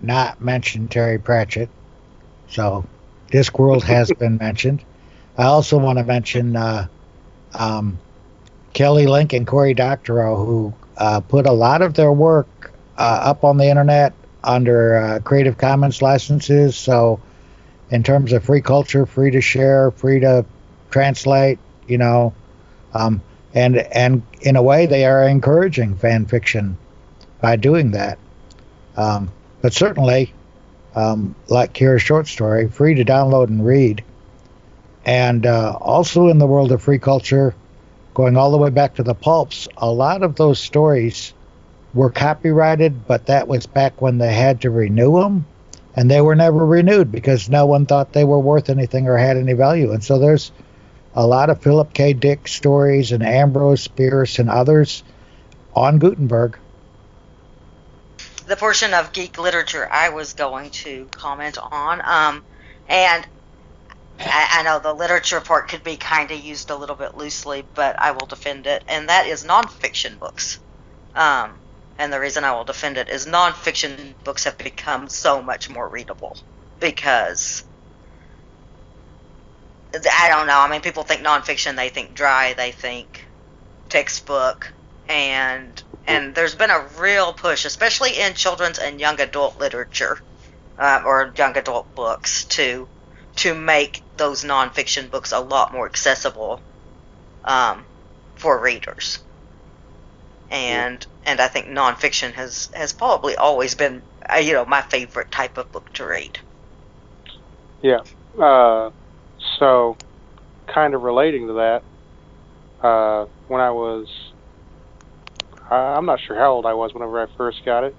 not mention Terry Pratchett. So Discworld has been mentioned. I also want to mention Kelly Link and Cory Doctorow, who put a lot of their work up on the internet under Creative Commons licenses. So in terms of free culture, free to share, free to translate, you know, and in a way they are encouraging fan fiction by doing that. But certainly, like Kier's short story, free to download and read. And also in the world of free culture, going all the way back to the pulps, a lot of those stories were copyrighted, but that was back when they had to renew them, and they were never renewed because no one thought they were worth anything or had any value. And so there's a lot of Philip K. Dick stories and Ambrose Bierce and others on Gutenberg. The portion of geek literature I was going to comment on, and I know the literature part could be kind of used a little bit loosely, but I will defend it, and that is nonfiction books. And the reason I will defend it is nonfiction books have become so much more readable because, I don't know, I mean, people think nonfiction, they think dry, they think textbook, and there's been a real push, especially in children's and young adult literature, or young adult books, to make those nonfiction books a lot more accessible for readers. And I think nonfiction has probably always been, my favorite type of book to read. Yeah. So, kind of relating to that, when I was, I'm not sure how old I was whenever I first got it,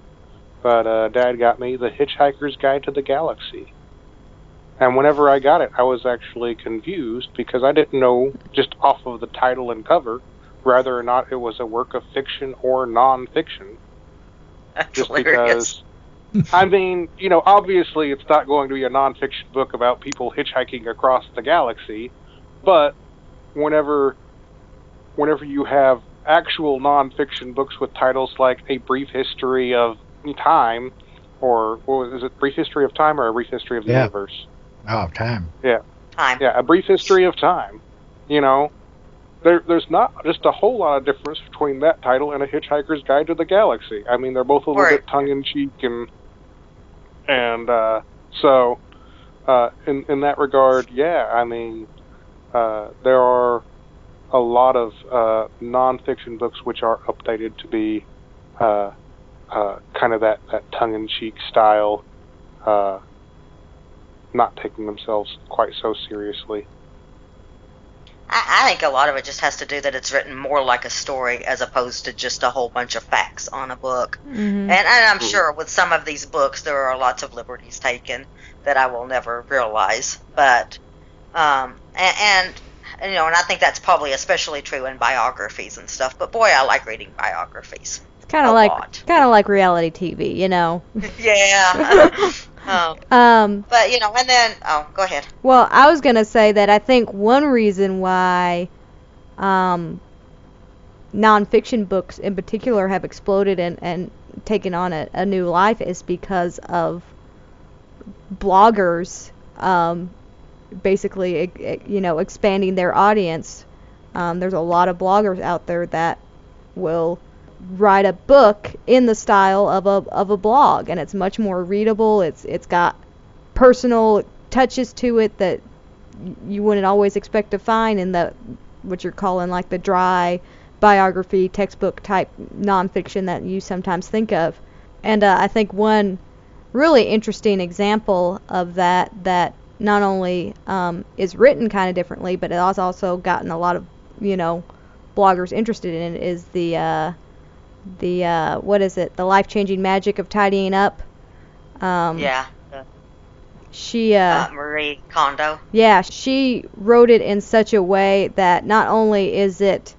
but Dad got me The Hitchhiker's Guide to the Galaxy. And whenever I got it, I was actually confused because I didn't know, just off of the title and cover, whether or not it was a work of fiction or non-fiction. That's just hilarious. Because, I mean, obviously it's not going to be a non-fiction book about people hitchhiking across the galaxy, but whenever you have actual non-fiction books with titles like A Brief History of Time, or is it Brief History of Time or A Brief History of the Universe? Oh, Time. Yeah. Time. Yeah, A Brief History of Time. There's not just a whole lot of difference between that title and A Hitchhiker's Guide to the Galaxy. I mean, they're both a little bit tongue-in-cheek, so in that regard, yeah, I mean, there are a lot of nonfiction books which are updated to be kind of that tongue-in-cheek style, not taking themselves quite so seriously. I think a lot of it just has to do that it's written more like a story as opposed to just a whole bunch of facts on a book. Mm-hmm. And I'm sure with some of these books there are lots of liberties taken that I will never realize. But and I think that's probably especially true in biographies and stuff. But boy, I like reading biographies. It's kind of like reality TV, Yeah. But and then go ahead. Well, I was gonna say that I think one reason why nonfiction books in particular have exploded and taken on a new life is because of bloggers, basically, expanding their audience. There's a lot of bloggers out there that will write a book in the style of a blog, and it's much more readable. It's got personal touches to it that you wouldn't always expect to find in what you're calling like the dry biography textbook type nonfiction that you sometimes think of. And I think one really interesting example of that not only is written kind of differently, but it has also gotten a lot of bloggers interested in it is the what is it? The life-changing magic of tidying up. She Marie Kondo. Yeah, she wrote it in such a way that not only is it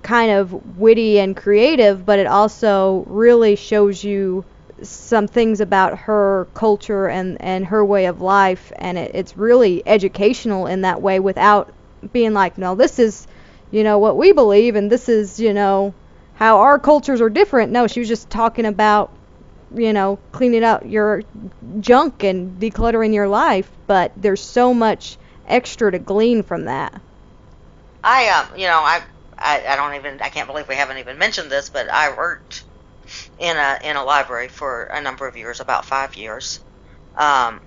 kind of witty and creative, but it also really shows you some things about her culture and her way of life, and it's really educational in that way without being like, no, this is what we believe and this is how our cultures are different. No, she was just talking about cleaning out your junk and decluttering your life, but there's so much extra to glean from that. I can't believe we haven't even mentioned this, but I worked in a library for a number of years, about 5 years, and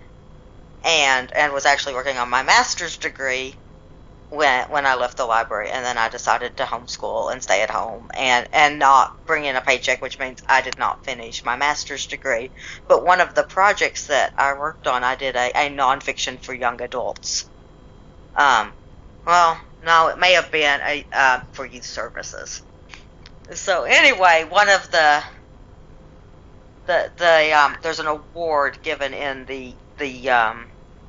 was actually working on my master's degree when I left the library, and then I decided to homeschool and stay at home and not bring in a paycheck, which means I did not finish my master's degree. But one of the projects that I worked on, I did a nonfiction for young adults. Well, no, it may have been for youth services. So anyway, one of there's an award given in the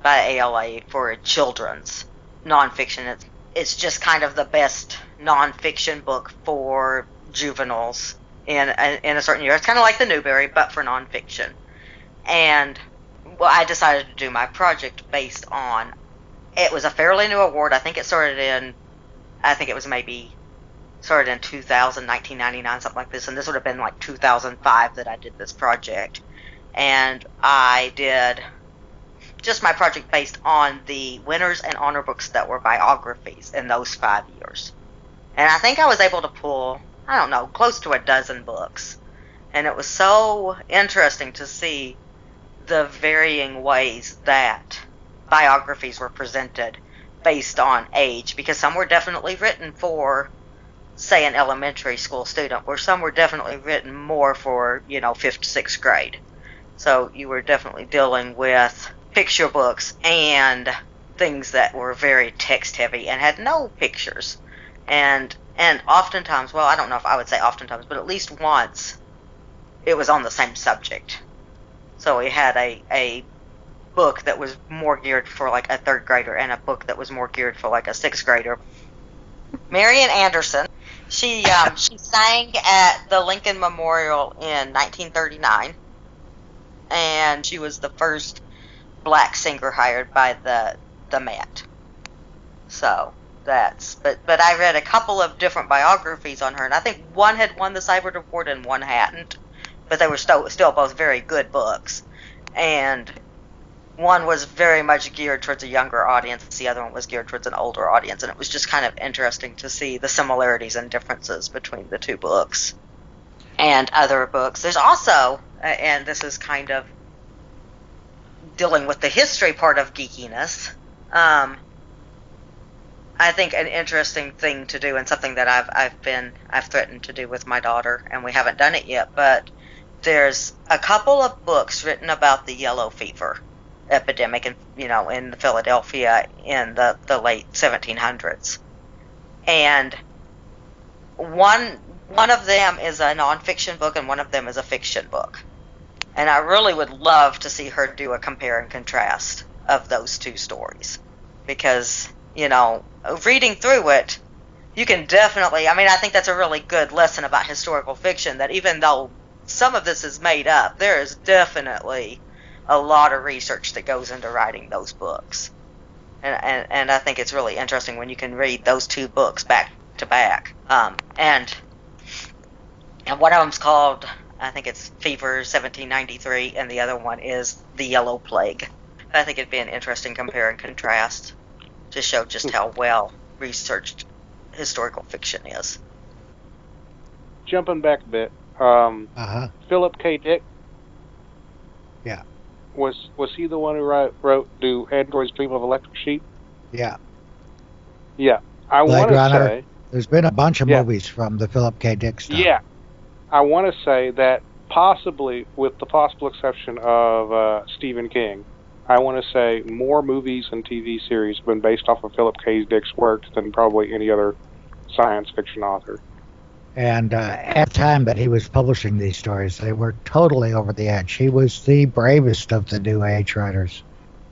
by ALA for children's nonfiction. It's just kind of the best nonfiction book for juveniles in a certain year. It's kind of like the Newbery, but for nonfiction. And I decided to do my project based on. It was a fairly new award. I think it started in 2000, 1999, something like this. And this would have been like 2005 that I did this project. And I did just my project based on the winners and honor books that were biographies in those 5 years. And I think I was able to pull, close to a dozen books. And it was so interesting to see the varying ways that biographies were presented based on age, because some were definitely written for, say, an elementary school student, where some were definitely written more for, 5th, 6th grade. So you were definitely dealing with picture books and things that were very text heavy and had no pictures. And oftentimes, well, I don't know if I would say oftentimes, but at least once it was on the same subject. So we had a book that was more geared for like a 3rd grader and a book that was more geared for like a 6th grader. Marian Anderson, she sang at the Lincoln Memorial in 1939, and she was the first black singer hired by the Met. So but I read a couple of different biographies on her, and I think one had won the Sibert Award and one hadn't, but they were still both very good books. And one was very much geared towards a younger audience, the other one was geared towards an older audience, and it was just kind of interesting to see the similarities and differences between the two books and other books. There's also, and this is kind of dealing with the history part of geekiness, I think an interesting thing to do, and something that I've threatened to do with my daughter, and we haven't done it yet, but there's a couple of books written about the yellow fever epidemic in Philadelphia in the late 1700s. And one of them is a nonfiction book and one of them is a fiction book. And I really would love to see her do a compare and contrast of those two stories. Because, reading through it, you can definitely, I think that's a really good lesson about historical fiction, that even though some of this is made up, there is definitely a lot of research that goes into writing those books. And I think it's really interesting when you can read those two books back to back. And one of them's called, I think it's Fever 1793, and the other one is The Yellow Plague. I think it'd be an interesting compare and contrast to show just how well researched historical fiction is. Jumping back a bit, Philip K. Dick. Yeah. Was he the one who wrote Do Androids Dream of Electric Sheep? Yeah. Yeah. I want to say... There's been a bunch of movies from the Philip K. Dick stuff. Yeah. I want to say that possibly, with the possible exception of Stephen King, I want to say more movies and TV series have been based off of Philip K. Dick's work than probably any other science fiction author. And at the time that he was publishing these stories, they were totally over the edge. He was the bravest of the New Age writers.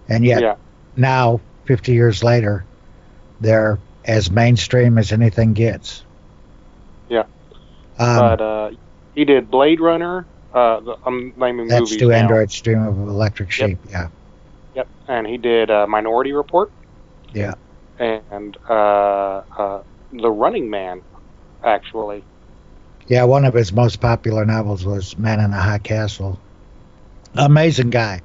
And yet, now, 50 years later, they're as mainstream as anything gets. Yeah. But he did Blade Runner. I'm naming that's movies Do now. Androids Dream of Electric Sheep, yeah. Yep. And he did Minority Report. Yeah. And The Running Man, actually. Yeah, one of his most popular novels was Man in the High Castle. Amazing guy.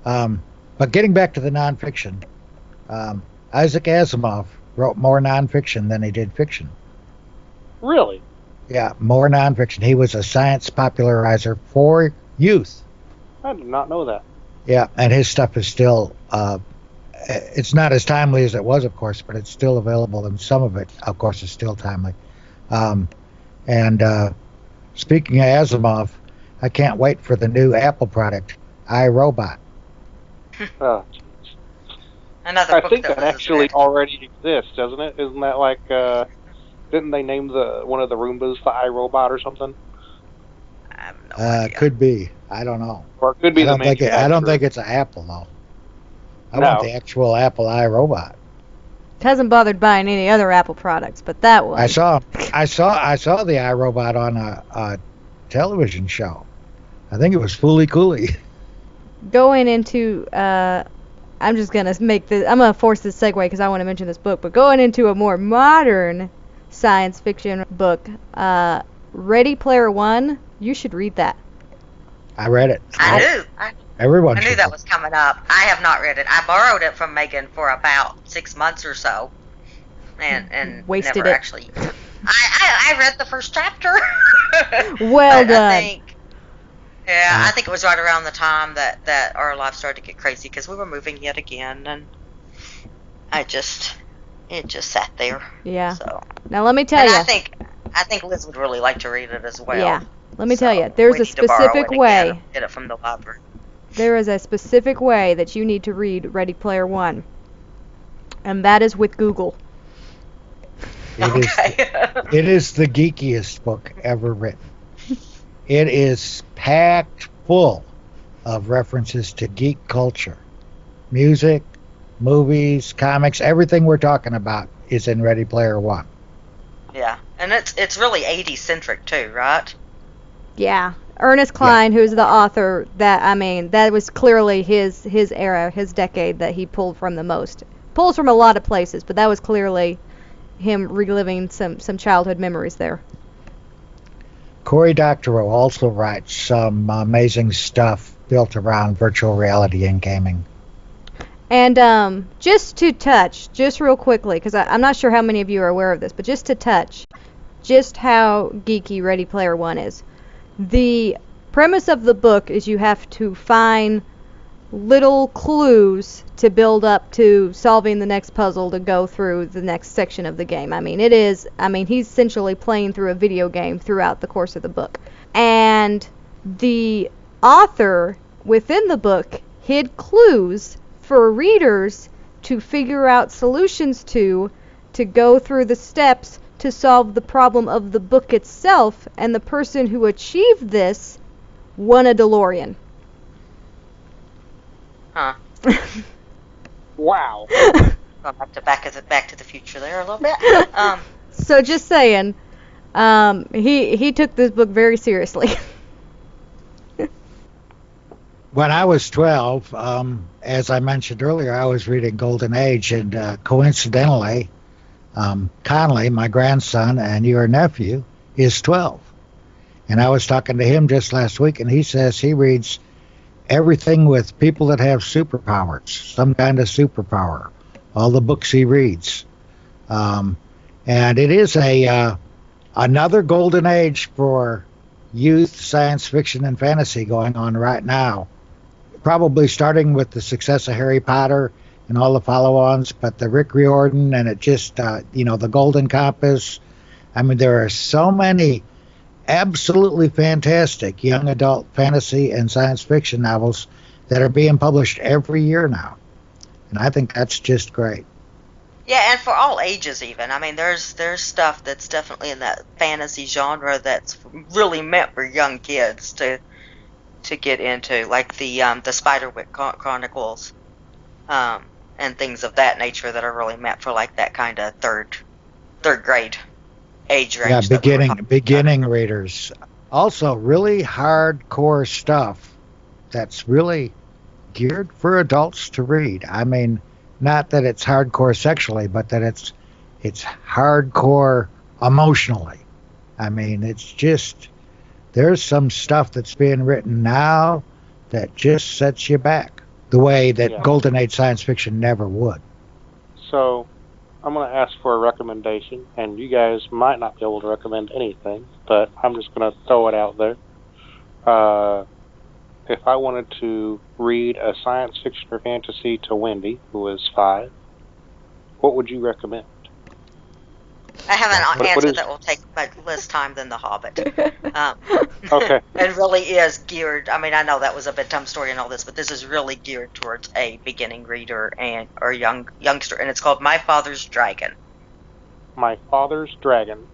But getting back to the nonfiction, Isaac Asimov wrote more nonfiction than he did fiction. Really? Yeah, more nonfiction. He was a science popularizer for youth. I did not know that. Yeah, and his stuff is still, it's not as timely as it was, of course, but it's still available, and some of it, of course, is still timely. And speaking of Asimov, I can't wait for the new Apple product, iRobot. Oh, Another book I think that actually already exists, doesn't it? Isn't that like, didn't they name one of the Roombas the iRobot or something? I have no idea. Could be. I don't know. Or it could be I don't think it's an Apple, though. I want the actual Apple iRobot. Hasn't bothered buying any other Apple products, but that one. I saw the iRobot on a television show. I think it was Fooly Cooley. Going into, I'm gonna force this segue because I want to mention this book, but going into a more modern science fiction book, Ready Player One, you should read that. I read it. I knew. Everyone I knew that was coming up. I have not read it. I borrowed it from Megan for about 6 months or so, and wasted never it. Actually. I read the first chapter. Well done. I think it was right around the time that our life started to get crazy because we were moving yet again, and it just sat there. Yeah. So now let me tell you. I think Liz would really like to read it as well. Yeah. Let me tell you. There's a specific way. Get it from the library. There is a specific way that you need to read Ready Player One, and that is with Google. It is the geekiest book ever written. It is packed full of references to geek culture. Music, movies, comics, everything we're talking about is in Ready Player One. Yeah, and it's really 80s centric too, right? Yeah. Ernest Cline, who's the author, that was clearly his era, his decade that he pulled from the most. Pulls from a lot of places, but that was clearly him reliving some childhood memories there. Cory Doctorow also writes some amazing stuff built around virtual reality and gaming. And just to touch, just real quickly, because I'm not sure how many of you are aware of this, but just to touch just how geeky Ready Player One is. The premise of the book is you have to find little clues to build up to solving the next puzzle to go through the next section of the game. I mean, he's essentially playing through a video game throughout the course of the book. And the author within the book hid clues for readers to figure out solutions to go through the steps to solve the problem of the book itself, and the person who achieved this won a DeLorean. Huh. Wow. Going back to the future there a little bit. So just saying, he took this book very seriously. When I was 12, as I mentioned earlier, I was reading Golden Age, and coincidentally, Conley, my grandson and your nephew, is 12. And I was talking to him just last week, and he says he reads everything with people that have superpowers, some kind of superpower, all the books he reads. And it is another golden age for youth science fiction and fantasy going on right now. Probably starting with the success of Harry Potter and all the follow-ons, but the Rick Riordan and it just, the Golden Compass. I mean, there are so many absolutely fantastic young adult fantasy and science fiction novels that are being published every year now. And I think that's just great. Yeah, and for all ages even. I mean, there's stuff that's definitely in that fantasy genre that's really meant for young kids to get into, like the Spiderwick Chronicles, and things of that nature that are really meant for like that kind of third grade age range. Yeah, beginning readers. Also, really hardcore stuff that's really geared for adults to read. I mean, not that it's hardcore sexually, but that it's hardcore emotionally. I mean, it's just, there's some stuff that's being written now that just sets you back the way that Golden Age science fiction never would. So I'm going to ask for a recommendation, and you guys might not be able to recommend anything, but I'm just going to throw it out there. If I wanted to read a science fiction or fantasy to Wendy, who is 5, what would you recommend? I have an answer that will take less time than The Hobbit. Okay. It really is geared. I mean, I know that was a bedtime story and all this, but this is really geared towards a beginning reader or youngster, and it's called My Father's Dragon. My Father's Dragon.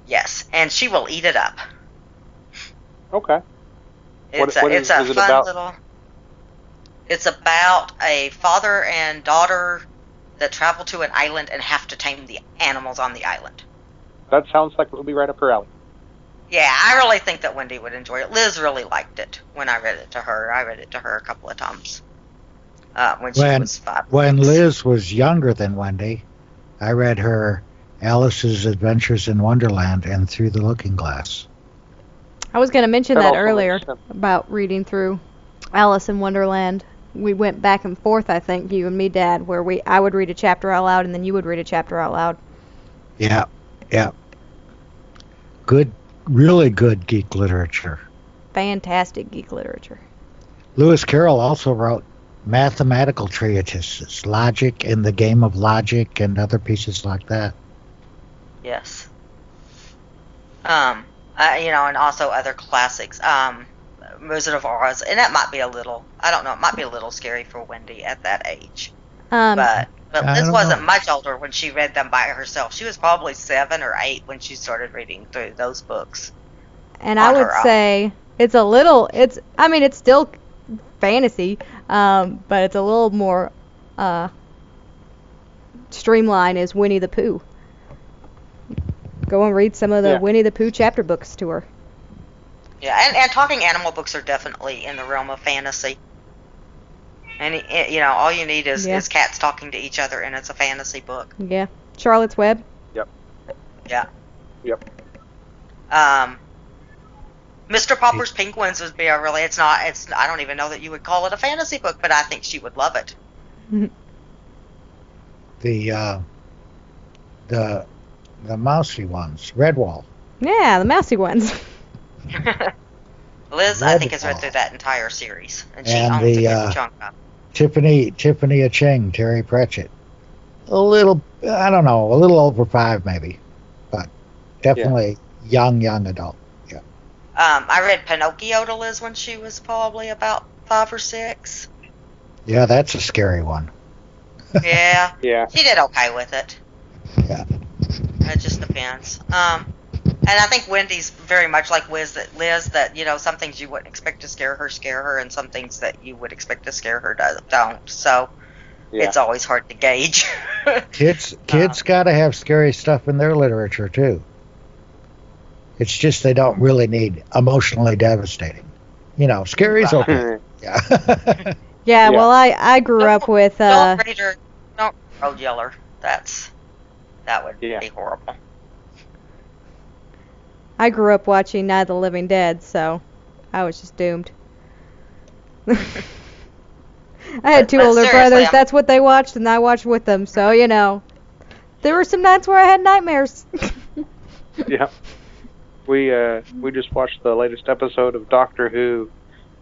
Yes, and she will eat it up. Okay. It's a fun little. It's about a father and daughter that travel to an island and have to tame the animals on the island. That sounds like it would be right up her alley. Yeah, I really think that Wendy would enjoy it. Liz really liked it when I read it to her. I read it to her a couple of times when she was 5. When Liz was younger than Wendy, I read her Alice's Adventures in Wonderland and Through the Looking Glass. I was going to mention that earlier about reading through Alice in Wonderland. We went back and forth, I think, you and me, Dad, where I would read a chapter out loud and then you would read a chapter out loud. Yeah. Good, really good geek literature. Fantastic geek literature. Lewis Carroll also wrote mathematical treatises, Logic and the Game of Logic, and other pieces like that. Yes. And also other classics. Wizard of Oz, and that might be a little, I don't know, it might be a little scary for Wendy at that age. But Liz wasn't much older when she read them by herself. She was probably 7 or 8 when she started reading through those books. And I would say it's still fantasy, but it's a little more streamlined as Winnie the Pooh. Go and read some of the Winnie the Pooh chapter books to her. Yeah, and talking animal books are definitely in the realm of fantasy. And, all you need is cats talking to each other, and it's a fantasy book. Yeah. Charlotte's Web. Yep. Yeah. Yep. Mr. Popper's Penguins would be I don't even know that you would call it a fantasy book, but I think she would love it. The mousy ones, Redwall. Yeah, the mousy ones. Liz, I think, has read through that entire series, and she owns a good chunk of it. Tiffany Ching, Terry Pratchett. A little over 5 maybe, but definitely young adult. Yeah. I read Pinocchio to Liz when she was probably about 5 or 6. Yeah, that's a scary one. Yeah. Yeah. She did okay with it. Yeah. It just depends. And I think Wendy's very much like Liz, that some things you wouldn't expect to scare her, and some things that you would expect to scare her don't. So it's always hard to gauge. Kids got to have scary stuff in their literature too. It's just they don't really need emotionally devastating. Scary's okay. Yeah. Yeah. Well, I grew up with. Don't Road Yeller. That would be horrible. I grew up watching Night of the Living Dead, so I was just doomed. I had 2 older brothers. That's what they watched, and I watched with them. So, there were some nights where I had nightmares. Yeah. We just watched the latest episode of Doctor Who,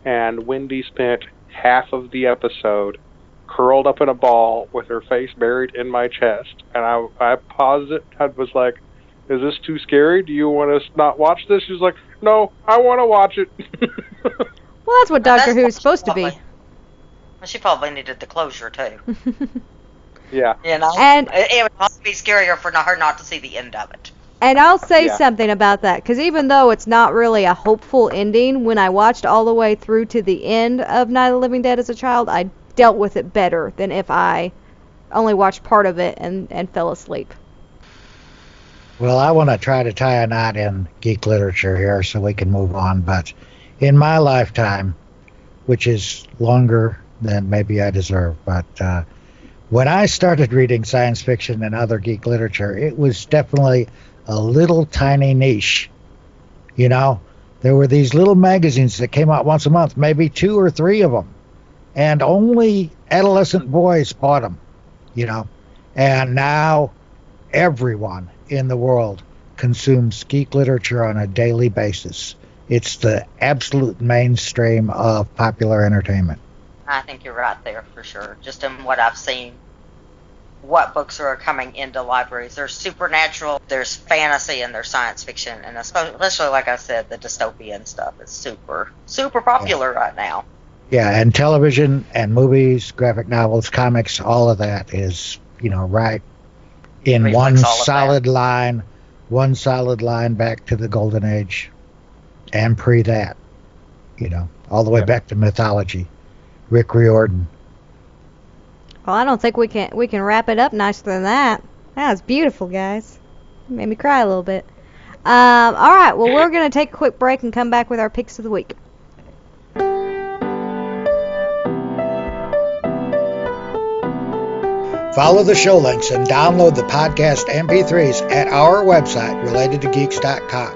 and Wendy spent half of the episode curled up in a ball with her face buried in my chest. And I paused it. I was like, is this too scary? Do you want us not watch this? She's like, no, I want to watch it. Well, that's what Doctor Who's supposed to be. Well, she probably needed the closure, too. Yeah. And it would probably be scarier for her not to see the end of it. And I'll say something about that, because even though it's not really a hopeful ending, when I watched all the way through to the end of Night of the Living Dead as a child, I dealt with it better than if I only watched part of it and fell asleep. Well, I want to try to tie a knot in geek literature here so we can move on, but in my lifetime, which is longer than maybe I deserve, but when I started reading science fiction and other geek literature, it was definitely a little tiny niche. There were these little magazines that came out once a month, maybe 2 or 3 of them, and only adolescent boys bought them, and now everyone in the world consumes geek literature on a daily basis. It's the absolute mainstream of popular entertainment. I think you're right there for sure. Just in what I've seen, what books are coming into libraries. There's supernatural, there's fantasy, and there's science fiction. And especially, like I said, the dystopian stuff is super, super popular right now. Yeah, and television and movies, graphic novels, comics, all of that is, right in one solid line back to the Golden Age and pre that, all the way back to mythology. Rick Riordan. Well, I don't think we can wrap it up nicer than that. That was beautiful, guys. Made me cry a little bit. All right, well, we're going to take a quick break and come back with our picks of the week. Follow the show links and download the podcast MP3s at our website, relatedtogeeks.com.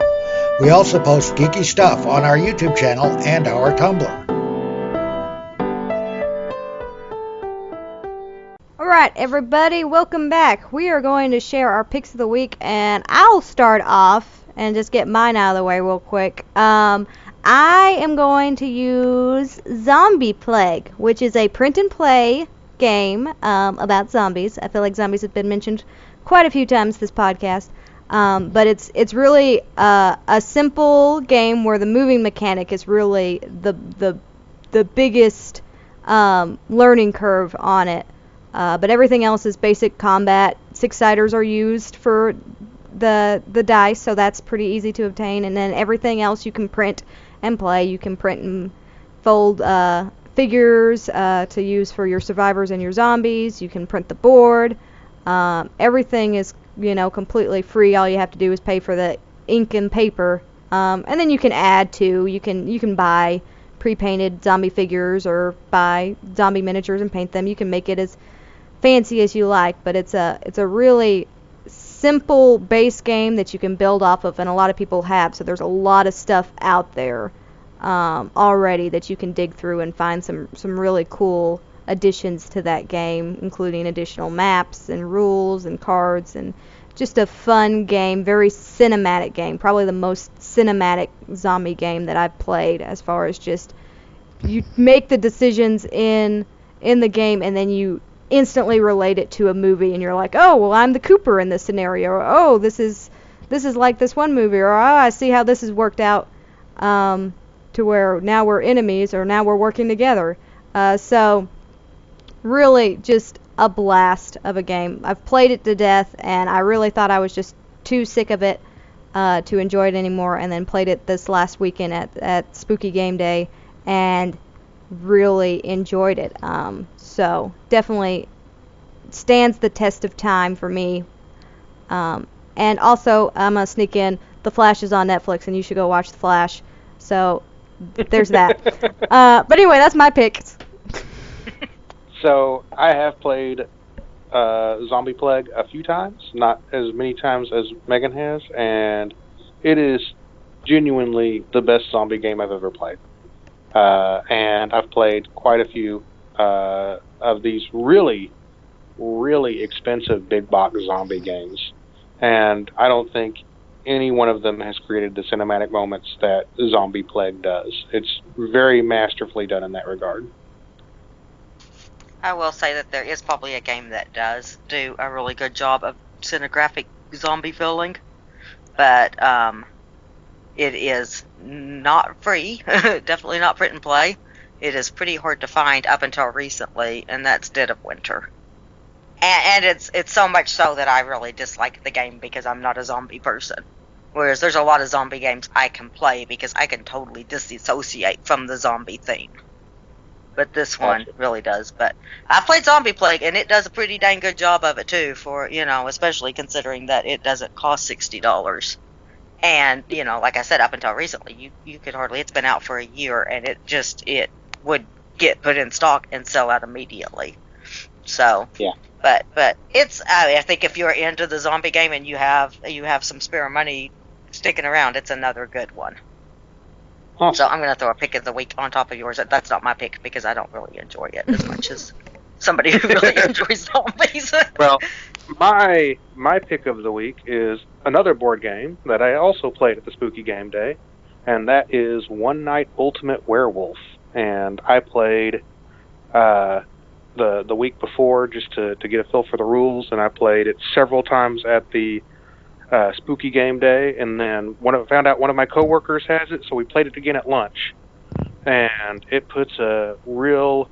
We also post geeky stuff on our YouTube channel and our Tumblr. Alright, everybody, welcome back. We are going to share our picks of the week, and I'll start off and just get mine out of the way real quick. I am going to use Zombie Plague, which is a print-and-play game about zombies. I feel like zombies have been mentioned quite a few times this podcast, but it's really a simple game where the moving mechanic is really the biggest learning curve on it. But everything else is basic combat. 6-siders are used for the dice, so that's pretty easy to obtain. And then everything else you can print and play. You can print and fold figures to use for your survivors and your zombies. You can print the board. Everything is completely free. All you have to do is pay for the ink and paper. And then you can add to. You can buy pre-painted zombie figures or buy zombie miniatures and paint them. You can make it as fancy as you like, but it's a really simple base game that you can build off of, and a lot of people have. So there's a lot of stuff out there already that you can dig through and find some really cool additions to that game, including additional maps and rules and cards, and just a fun game, very cinematic game, probably the most cinematic zombie game that I've played, as far as just you make the decisions in in the game, and then you instantly relate it to a movie, and you're like, oh, well, I'm the Cooper in this scenario, or oh, this is like this one movie, or oh, I see how this has worked out to where now we're enemies, or now we're working together. So really just a blast of a game. I've played it to death, and I really thought I was just too sick of it to enjoy it anymore, and then played it this last weekend at Spooky Game Day, and really enjoyed it. So definitely stands the test of time for me. And also, I'm going to sneak in, The Flash is on Netflix, and you should go watch The Flash. So there's that. But anyway, that's my pick. So I have played Zombie Plague a few times, not as many times as Megan has, and it is genuinely the best zombie game I've ever played. And I've played quite a few of these really, really expensive big box zombie games, and I don't think any one of them has created the cinematic moments that Zombie Plague does. It's very masterfully done in that regard. I will say that there is probably a game that does do a really good job of cinegraphic zombie filling, but it is not free. Definitely not print and play. It is pretty hard to find up until recently, and that's Dead of Winter. And it's so much so that I really dislike the game because I'm not a zombie person. Whereas there's a lot of zombie games I can play because I can totally disassociate from the zombie theme. But this one really does. But I played Zombie Plague, and it does a pretty dang good job of it too, for, especially considering that it doesn't cost $60. And, like I said, up until recently, you could hardly, it's been out for a year, and it would get put in stock and sell out immediately. So, yeah. But it's, I think if you're into the zombie game and you have some spare money sticking around, it's another good one. Awesome. So I'm going to throw a pick of the week on top of yours. That's not my pick because I don't really enjoy it as much as somebody who really enjoys zombies. Well, my pick of the week is another board game that I also played at the Spooky Game Day, and that is One Night Ultimate Werewolf. And I played the week before just to get a feel for the rules, and I played it several times at the Spooky Game Day, and then found out one of my coworkers has it, so we played it again at lunch. And it puts a real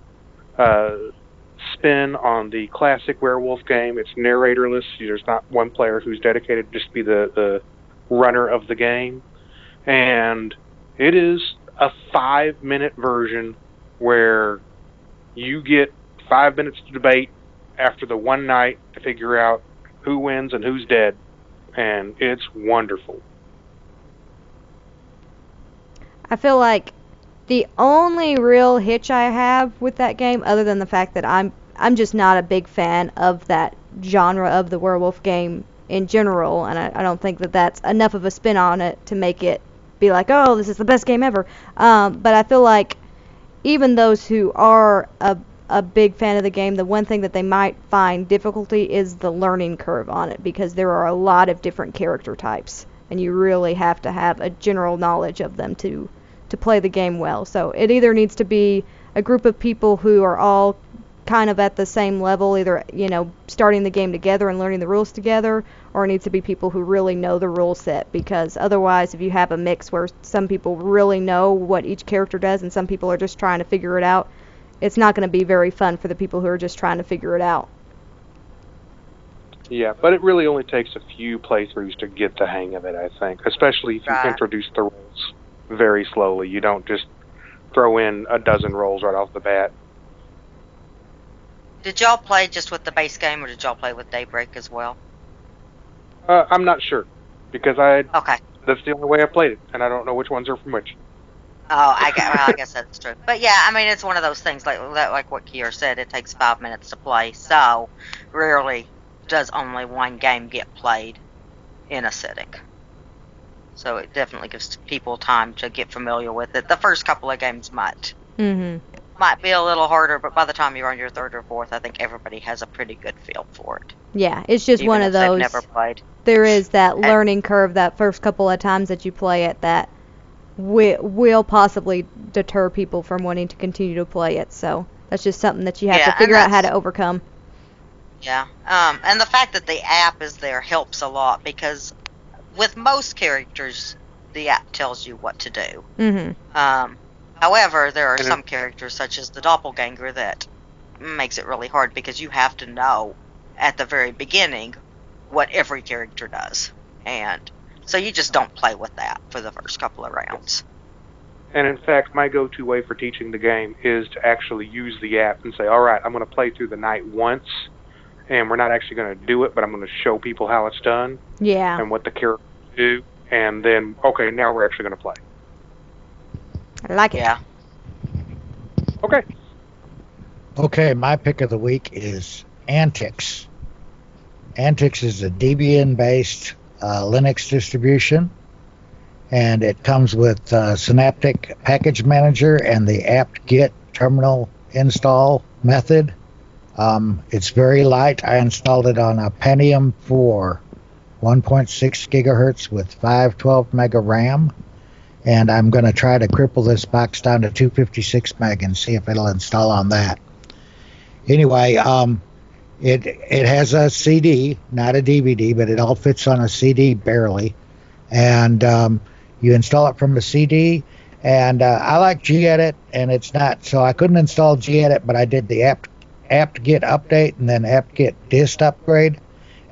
spin on the classic werewolf game. It's narratorless. There's not one player who's dedicated to just be the runner of the game. And it is a 5-minute version where you get 5 minutes to debate after the one night to figure out who wins and who's dead. And it's wonderful. I feel like the only real hitch I have with that game, other than the fact that I'm just not a big fan of that genre of the werewolf game in general, and I don't think that that's enough of a spin on it to make it be like, oh, this is the best game ever. But I feel like even those who are a big fan of the game, the one thing that they might find difficulty is the learning curve on it, because there are a lot of different character types, and you really have to have a general knowledge of them to play the game well. So it either needs to be a group of people who are all kind of at the same level, either, starting the game together and learning the rules together, or it needs to be people who really know the rule set, because otherwise if you have a mix where some people really know what each character does and some people are just trying to figure it out, it's not going to be very fun for the people who are just trying to figure it out. Yeah, but it really only takes a few playthroughs to get the hang of it, I think. Especially if you introduce the rolls very slowly. You don't just throw in a dozen rolls right off the bat. Did y'all play just with the base game, or did y'all play with Daybreak as well? I'm not sure, because Okay. That's the only way I played it, and I don't know which ones are from which. Oh, I guess that's true. But yeah, I mean, it's one of those things, like what Kier said, it takes 5 minutes to play, so rarely does only one game get played in a sitting. So it definitely gives people time to get familiar with it. The first couple of games might be a little harder, but by the time you're on your third or fourth, I think everybody has a pretty good feel for it. Yeah, it's just Even one of if they've those. Never played. There is that learning curve that first couple of times that you play it that will possibly deter people from wanting to continue to play it. So That's just something that you have Yeah, to figure and out how to that's- overcome. Yeah. And the fact that the app is there helps a lot because with most characters, the app tells you what to do. Mm-hmm. However, there are And some characters, such as the doppelganger, that makes it really hard because you have to know at the very beginning what every character does. And so you just don't play with that for the first couple of rounds. And in fact, my go-to way for teaching the game is to actually use the app and say, all right, I'm going to play through the night once, and we're not actually going to do it, but I'm going to show people how it's done Yeah. and what the characters do, and then, okay, now we're actually going to play. I like it. Yeah. Okay. Okay, my pick of the week is Antix. Antix is a Debian-based Linux distribution, and it comes with Synaptic Package Manager and the apt-get terminal install method. It's very light. I installed it on a Pentium 4, 1.6 gigahertz with 512 mega RAM, and I'm going to try to cripple this box down to 256 meg and see if it'll install on that. Anyway, it has a CD, not a DVD, but it all fits on a CD barely, and you install it from a CD. And I like gedit, and it's not, so I couldn't install gedit, but I did the apt-get update and then apt-get dist upgrade,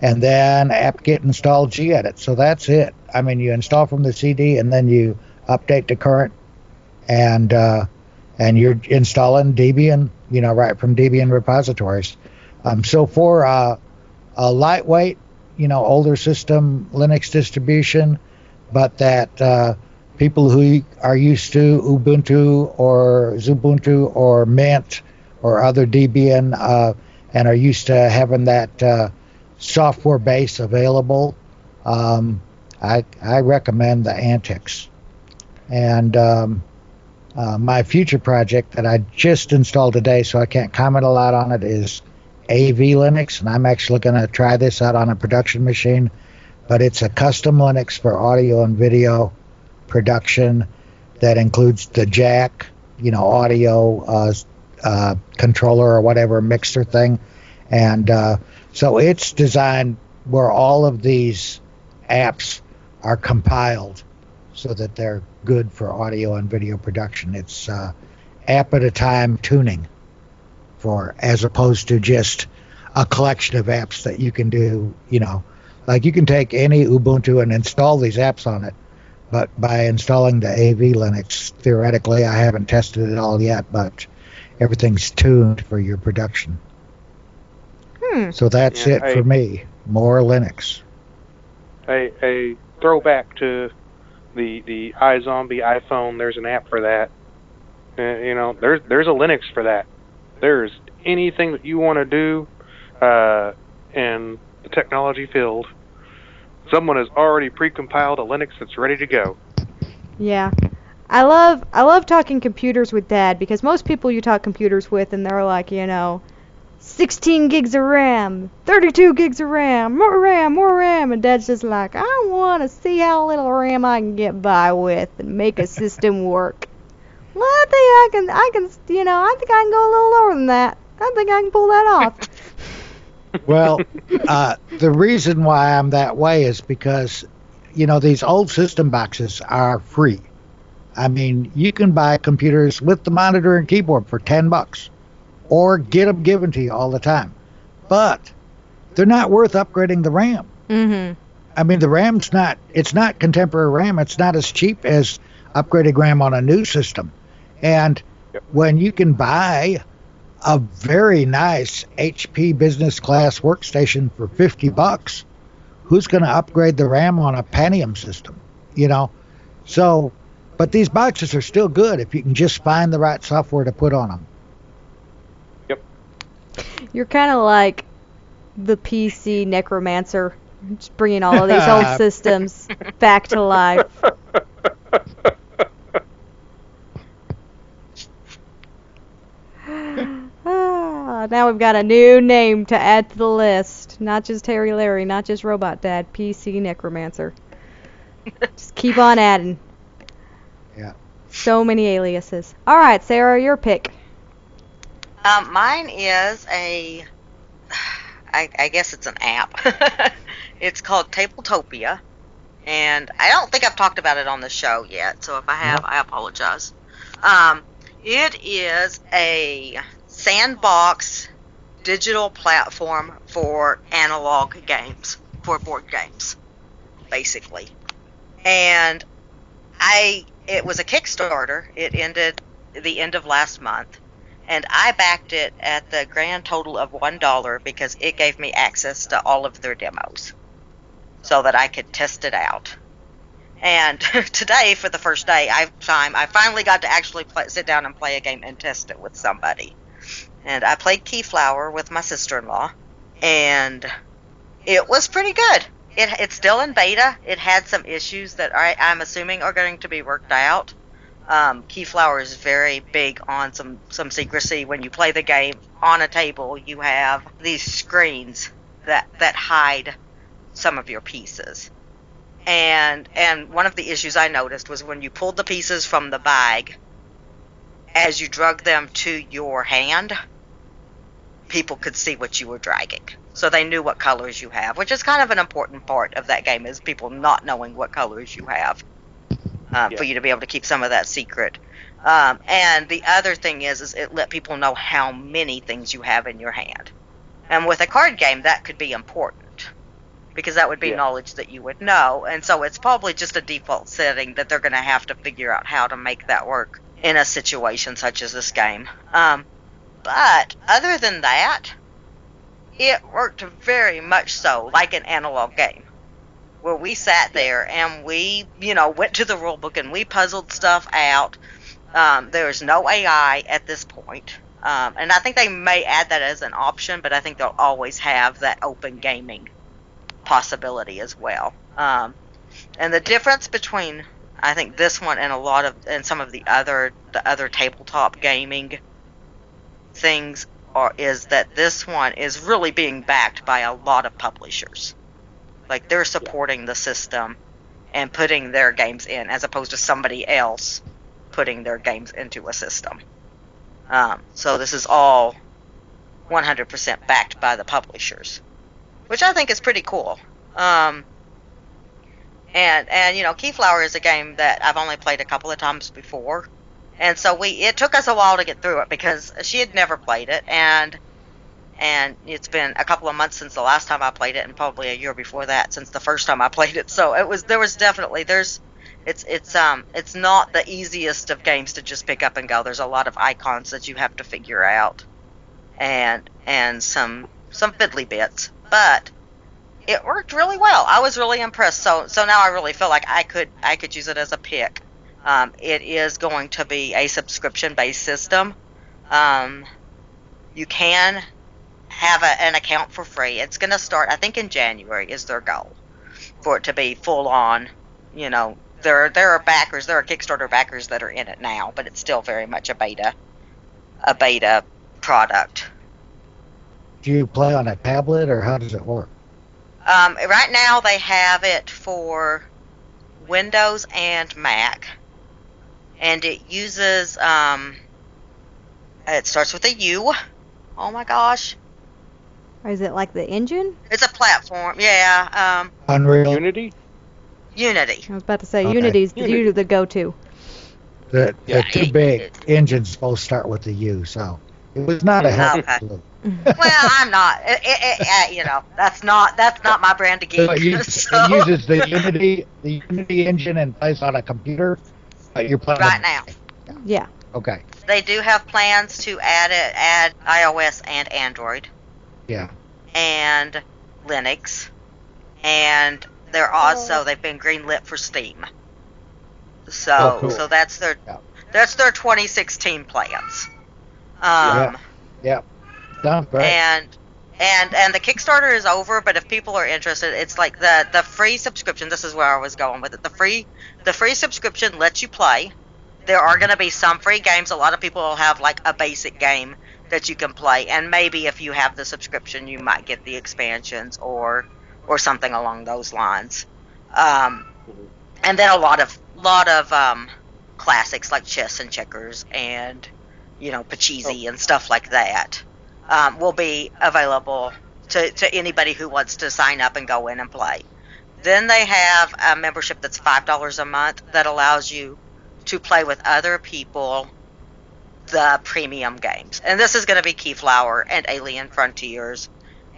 and then apt-get install gedit. So that's it. I mean, you install from the CD and then you update to current, and you're installing Debian, right from Debian repositories. So for a lightweight, older system Linux distribution, but that people who are used to Ubuntu or Xubuntu or Mint or other Debian and are used to having that software base available, I recommend the Antix. And my future project that I just installed today, so I can't comment a lot on it, is AV Linux, and I'm actually going to try this out on a production machine, but it's a custom Linux for audio and video production that includes the jack, audio controller or whatever mixer thing, and so it's designed where all of these apps are compiled so that they're good for audio and video production. It's app at a time tuning, as opposed to just a collection of apps that you can do, like you can take any Ubuntu and install these apps on it, but by installing the AV Linux, theoretically, I haven't tested it all yet, but everything's tuned for your production. So that's it for me. More Linux. A throwback to the iZombie iPhone. There's an app for that. There's a Linux for that. There's anything that you want to do in the technology field. Someone has already pre-compiled a Linux that's ready to go. Yeah. I love talking computers with Dad, because most people you talk computers with and they're like, 16 gigs of RAM, 32 gigs of RAM, more RAM, and Dad's just like, I want to see how little RAM I can get by with and make a system work. Well, I think I can go a little lower than that. I think I can pull that off. Well, the reason why I'm that way is because, these old system boxes are free. I mean, you can buy computers with the monitor and keyboard for $10, or get them given to you all the time. But they're not worth upgrading the RAM. Mm-hmm. I mean, the RAM's it's not contemporary RAM. It's not as cheap as upgraded RAM on a new system. And when you can buy a very nice HP business class workstation for $50, who's going to upgrade the RAM on a Pentium system? So, but these boxes are still good if you can just find the right software to put on them. Yep. You're kind of like the PC necromancer, just bringing all of these old systems back to life. Now we've got a new name to add to the list. Not just Harry Larry, not just Robot Dad, PC Necromancer. Just keep on adding. Yeah. So many aliases. Alright, Sarah, your pick. Mine is I guess it's an app. It's called Tabletopia, and I don't think I've talked about it on the show yet, so if I have, I apologize. It is a sandbox digital platform for analog games, for board games, basically. And it was a Kickstarter. It ended the end of last month, and I backed it at the grand total of $1 because it gave me access to all of their demos so that I could test it out. And today, for the first day, I finally got to actually sit down and play a game and test it with somebody. And I played Keyflower with my sister-in-law, and it was pretty good. It's still in beta. It had some issues that I'm assuming are going to be worked out. Keyflower is very big on some secrecy. When you play the game on a table, you have these screens that hide some of your pieces. And one of the issues I noticed was when you pulled the pieces from the bag, as you drug them to your hand, people could see what you were dragging. So they knew what colors you have, which is kind of an important part of that game, is people not knowing what colors you have, for you to be able to keep some of that secret. And the other thing is it let people know how many things you have in your hand. And with a card game, that could be important, because that would be knowledge that you would know. And so it's probably just a default setting that they're going to have to figure out how to make that work in a situation such as this game. But other than that, it worked very much so like an analog game, where we sat there and we, went to the rule book and we puzzled stuff out. There's no AI at this point. And I think they may add that as an option, but I think they'll always have that open gaming possibility as well. And the difference between, I think, this one and some of the other tabletop gaming things is that this one is really being backed by a lot of publishers. Like, they're supporting the system and putting their games in, as opposed to somebody else putting their games into a system. So this is all 100% backed by the publishers, which I think is pretty cool. And Keyflower is a game that I've only played a couple of times before, and so it took us a while to get through it because she had never played it, and it's been a couple of months since the last time I played it, and probably a year before that since the first time I played it. So it's not the easiest of games to just pick up and go. There's a lot of icons that you have to figure out, and some fiddly bits, but it worked really well. I was really impressed. So now I really feel like I could use it as a pick. It is going to be a subscription-based system. You can have an account for free. It's going to start, I think, in January is their goal, for it to be full on. There are backers, there are Kickstarter backers that are in it now, but it's still very much a beta product. Do you play on a tablet, or how does it work? Right now they have it for Windows and Mac, and it uses it starts with a U. Oh my gosh. Or is it like the engine? It's a platform, yeah. Unreal. Unity? I was about to say, Unity's usually the go-to. The two big engines both start with the U, so it was not a happy clue. Well, I'm not. That's not my brand of geek. So it uses the Unity engine and plays on a computer. You're playing right now. Yeah. Okay. They do have plans to add iOS and Android. Yeah. And Linux, and they've been greenlit for Steam. So cool. So that's their 2016 plans. Yeah. Sounds great. And the Kickstarter is over, but if people are interested, it's like the free subscription. This is where I was going with it. The free subscription lets you play. There are going to be some free games. A lot of people will have like a basic game that you can play, and maybe if you have the subscription, you might get the expansions or something along those lines. And then a lot of classics like chess and checkers and Pachisi and stuff like that, will be available to anybody who wants to sign up and go in and play. Then they have a membership that's $5 a month that allows you to play with other people the premium games. And this is going to be Keyflower and Alien Frontiers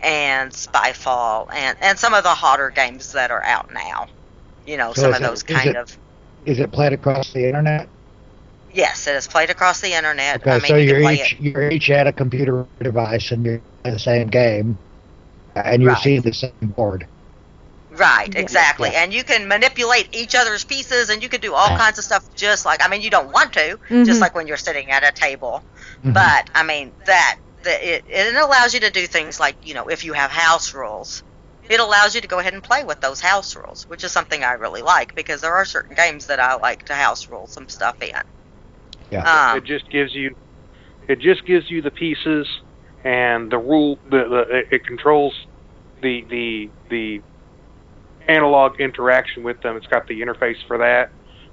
and Spyfall and some of the hotter games that are out now. So some of those kind of... Is it played across the internet? Yes, it is played across the internet. Okay, so you're each at a computer device and you're playing the same game, and you see the same board. Right, exactly. Yeah. And you can manipulate each other's pieces, and you can do all kinds of stuff just like, you don't want to, just like when you're sitting at a table. But, it allows you to do things like, if you have house rules, it allows you to go ahead and play with those house rules, which is something I really like, because there are certain games that I like to house rule some stuff in. Yeah. It just gives you the pieces and the rule. It controls the analog interaction with them. It's got the interface for that,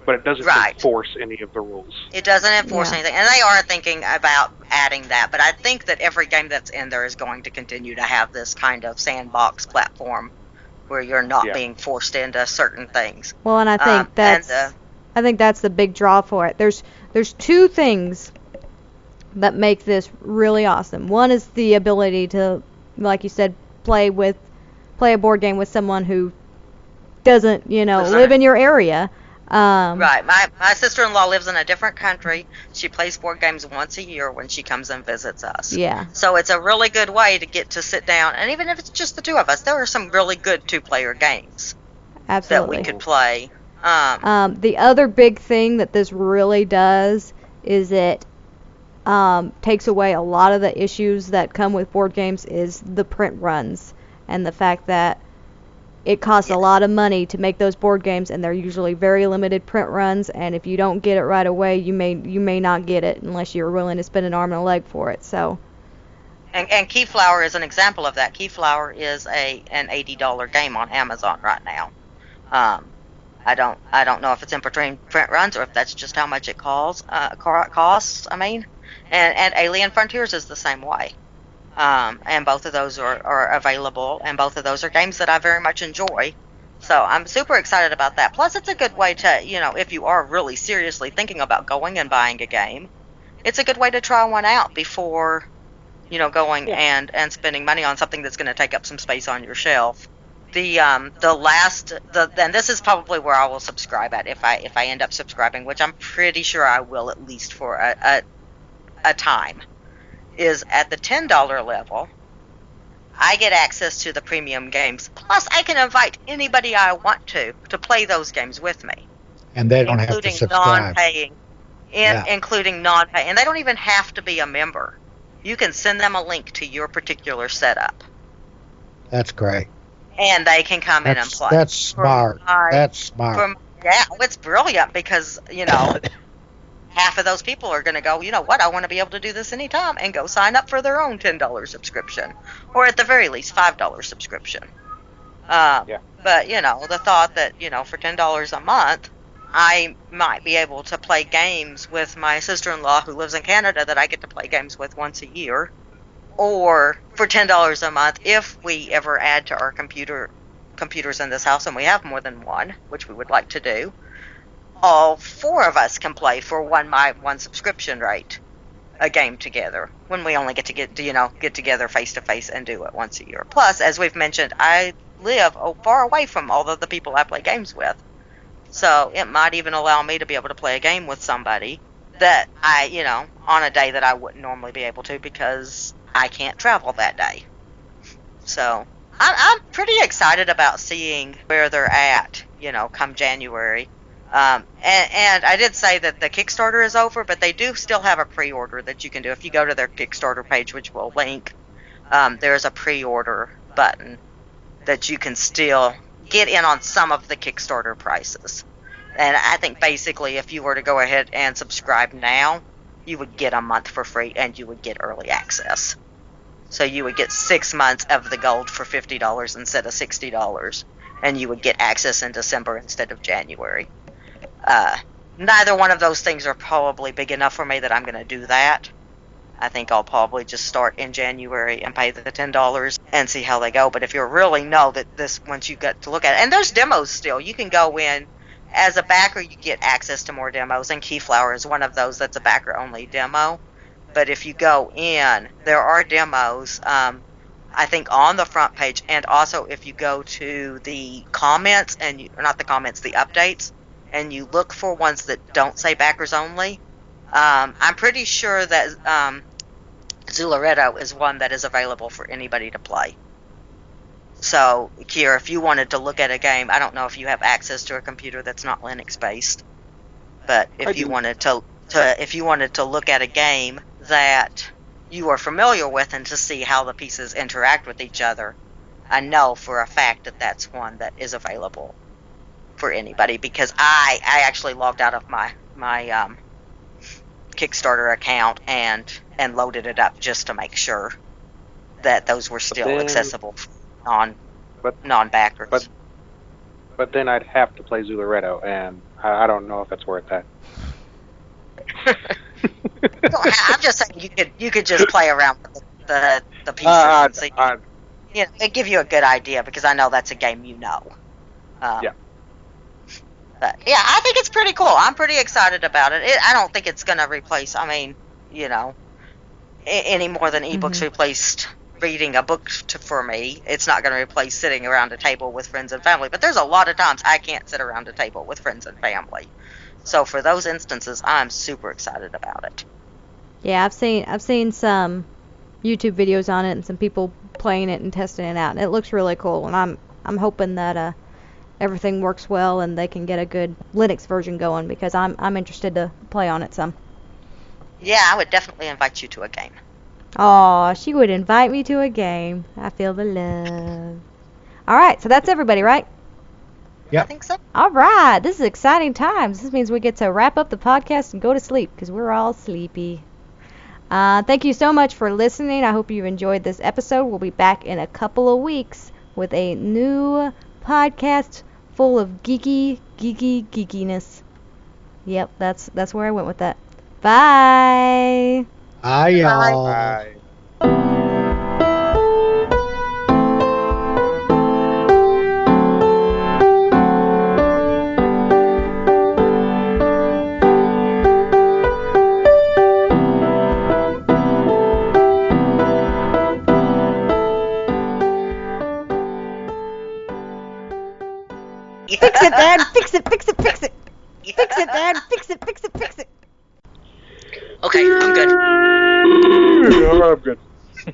but it doesn't enforce any of the rules. It doesn't enforce anything, and they are thinking about adding that. But I think that every game that's in there is going to continue to have this kind of sandbox platform where you're not being forced into certain things. Well, and I think that's the big draw for it. There's two things that make this really awesome. One is the ability to, like you said, play a board game with someone who doesn't, live in your area. Right. My sister-in-law lives in a different country. She plays board games once a year when she comes and visits us. Yeah. So it's a really good way to get to sit down, and even if it's just the two of us, there are some really good two-player games that we could play. The other big thing that this really does is it takes away a lot of the issues that come with board games is the print runs and the fact that it costs a lot of money to make those board games, and they're usually very limited print runs, and if you don't get it right away, you may not get it unless you're willing to spend an arm and a leg for it. So. And Keyflower is an example of that. Keyflower is an $80 game on Amazon right now. I don't know if it's in between print runs or if that's just how much it costs. And Alien Frontiers is the same way. And both of those are available, and both of those are games that I very much enjoy. So I'm super excited about that. Plus, it's a good way to, if you are really seriously thinking about going and buying a game, it's a good way to try one out before, going and spending money on something that's going to take up some space on your shelf. And this is probably where I will subscribe at if I end up subscribing, which I'm pretty sure I will at least for a time. Is at the $10 level, I get access to the premium games. Plus, I can invite anybody I want to play those games with me. And they don't have to subscribe. Including non-paying. And they don't even have to be a member. You can send them a link to your particular setup. That's great. And they can come in and play. That's smart. That's smart. It's brilliant because, half of those people are going to go, I want to be able to do this anytime, and go sign up for their own $10 subscription, or at the very least $5 subscription. But, the thought that, for $10 a month, I might be able to play games with my sister-in-law who lives in Canada that I get to play games with once a year, or for $10 a month, if we ever add to our computers in this house, and we have more than one, which we would like to do, all four of us can play for one subscription rate a game together, when we only get together face to face and do it once a year. Plus, as we've mentioned, I live far away from all of the people I play games with, so it might even allow me to be able to play a game with somebody that I, on a day that I wouldn't normally be able to because I can't travel that day. So I'm pretty excited about seeing where they're at, come January. And I did say that the Kickstarter is over, but they do still have a pre-order that you can do. If you go to their Kickstarter page, which we'll link, there's a pre-order button that you can still get in on some of the Kickstarter prices. And I think basically if you were to go ahead and subscribe now, you would get a month for free and you would get early access. So you would get 6 months of the gold for $50 instead of $60, and you would get access in December instead of January. Neither one of those things are probably big enough for me that I'm going to do that. I think I'll probably just start in January and pay the $10 and see how they go. But if you really know that this, once you get to look at it, and there's demos still, you can go in. As a backer, you get access to more demos, and Keyflower is one of those that's a backer-only demo. But if you go in, there are demos, I think, on the front page, and also if you go to the comments, or not the comments, the updates, and you look for ones that don't say backers only, I'm pretty sure that Zularedo is one that is available for anybody to play. So, Kier, if you wanted to look at a game, I don't know if you have access to a computer that's not Linux-based, but if you wanted to look at a game that you are familiar with and to see how the pieces interact with each other, I know for a fact that that's one that is available for anybody, because I actually logged out of my Kickstarter account and loaded it up just to make sure that those were still accessible for non-backers. But then I'd have to play Zularedo, and I don't know if it's worth that. I'm just saying you could just play around with the pieces and see. They give you a good idea, because I know that's a game you know. Yeah. But yeah, I think it's pretty cool. I'm pretty excited about it. I don't think it's going to replace, any more than ebooks replaced reading a book for me. It's not going to replace sitting around a table with friends and family. But there's a lot of times I can't sit around a table with friends and family. So for those instances, I'm super excited about it. Yeah, I've seen some YouTube videos on it and some people playing it and testing it out, and it looks really cool. And I'm hoping that everything works well and they can get a good Linux version going, because I'm interested to play on it some. Yeah, I would definitely invite you to a game. Aw, she would invite me to a game. I feel the love. All right, so that's everybody, right? Yep. I think so. All right, this is exciting times. This means we get to wrap up the podcast and go to sleep, because we're all sleepy. Thank you so much for listening. I hope you enjoyed this episode. We'll be back in a couple of weeks with a new podcast full of geekiness. Yep, that's where I went with that. Bye. Bye, y'all. Bye. Fix it, Dad. Fix it. Fix it. Fix it. Fix it, Dad. Fix it. Fix it. Fix it. Okay, I'm good. I'm good.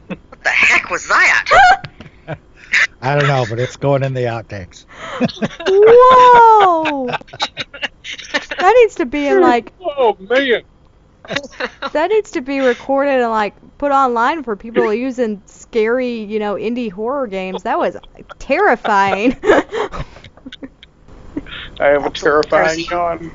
What the heck was that? I don't know, but it's going in the outtakes. Whoa! That needs to be in Oh man! that needs to be recorded and put online for people to use in scary, indie horror games. That was terrifying. I have a terrifying yawn.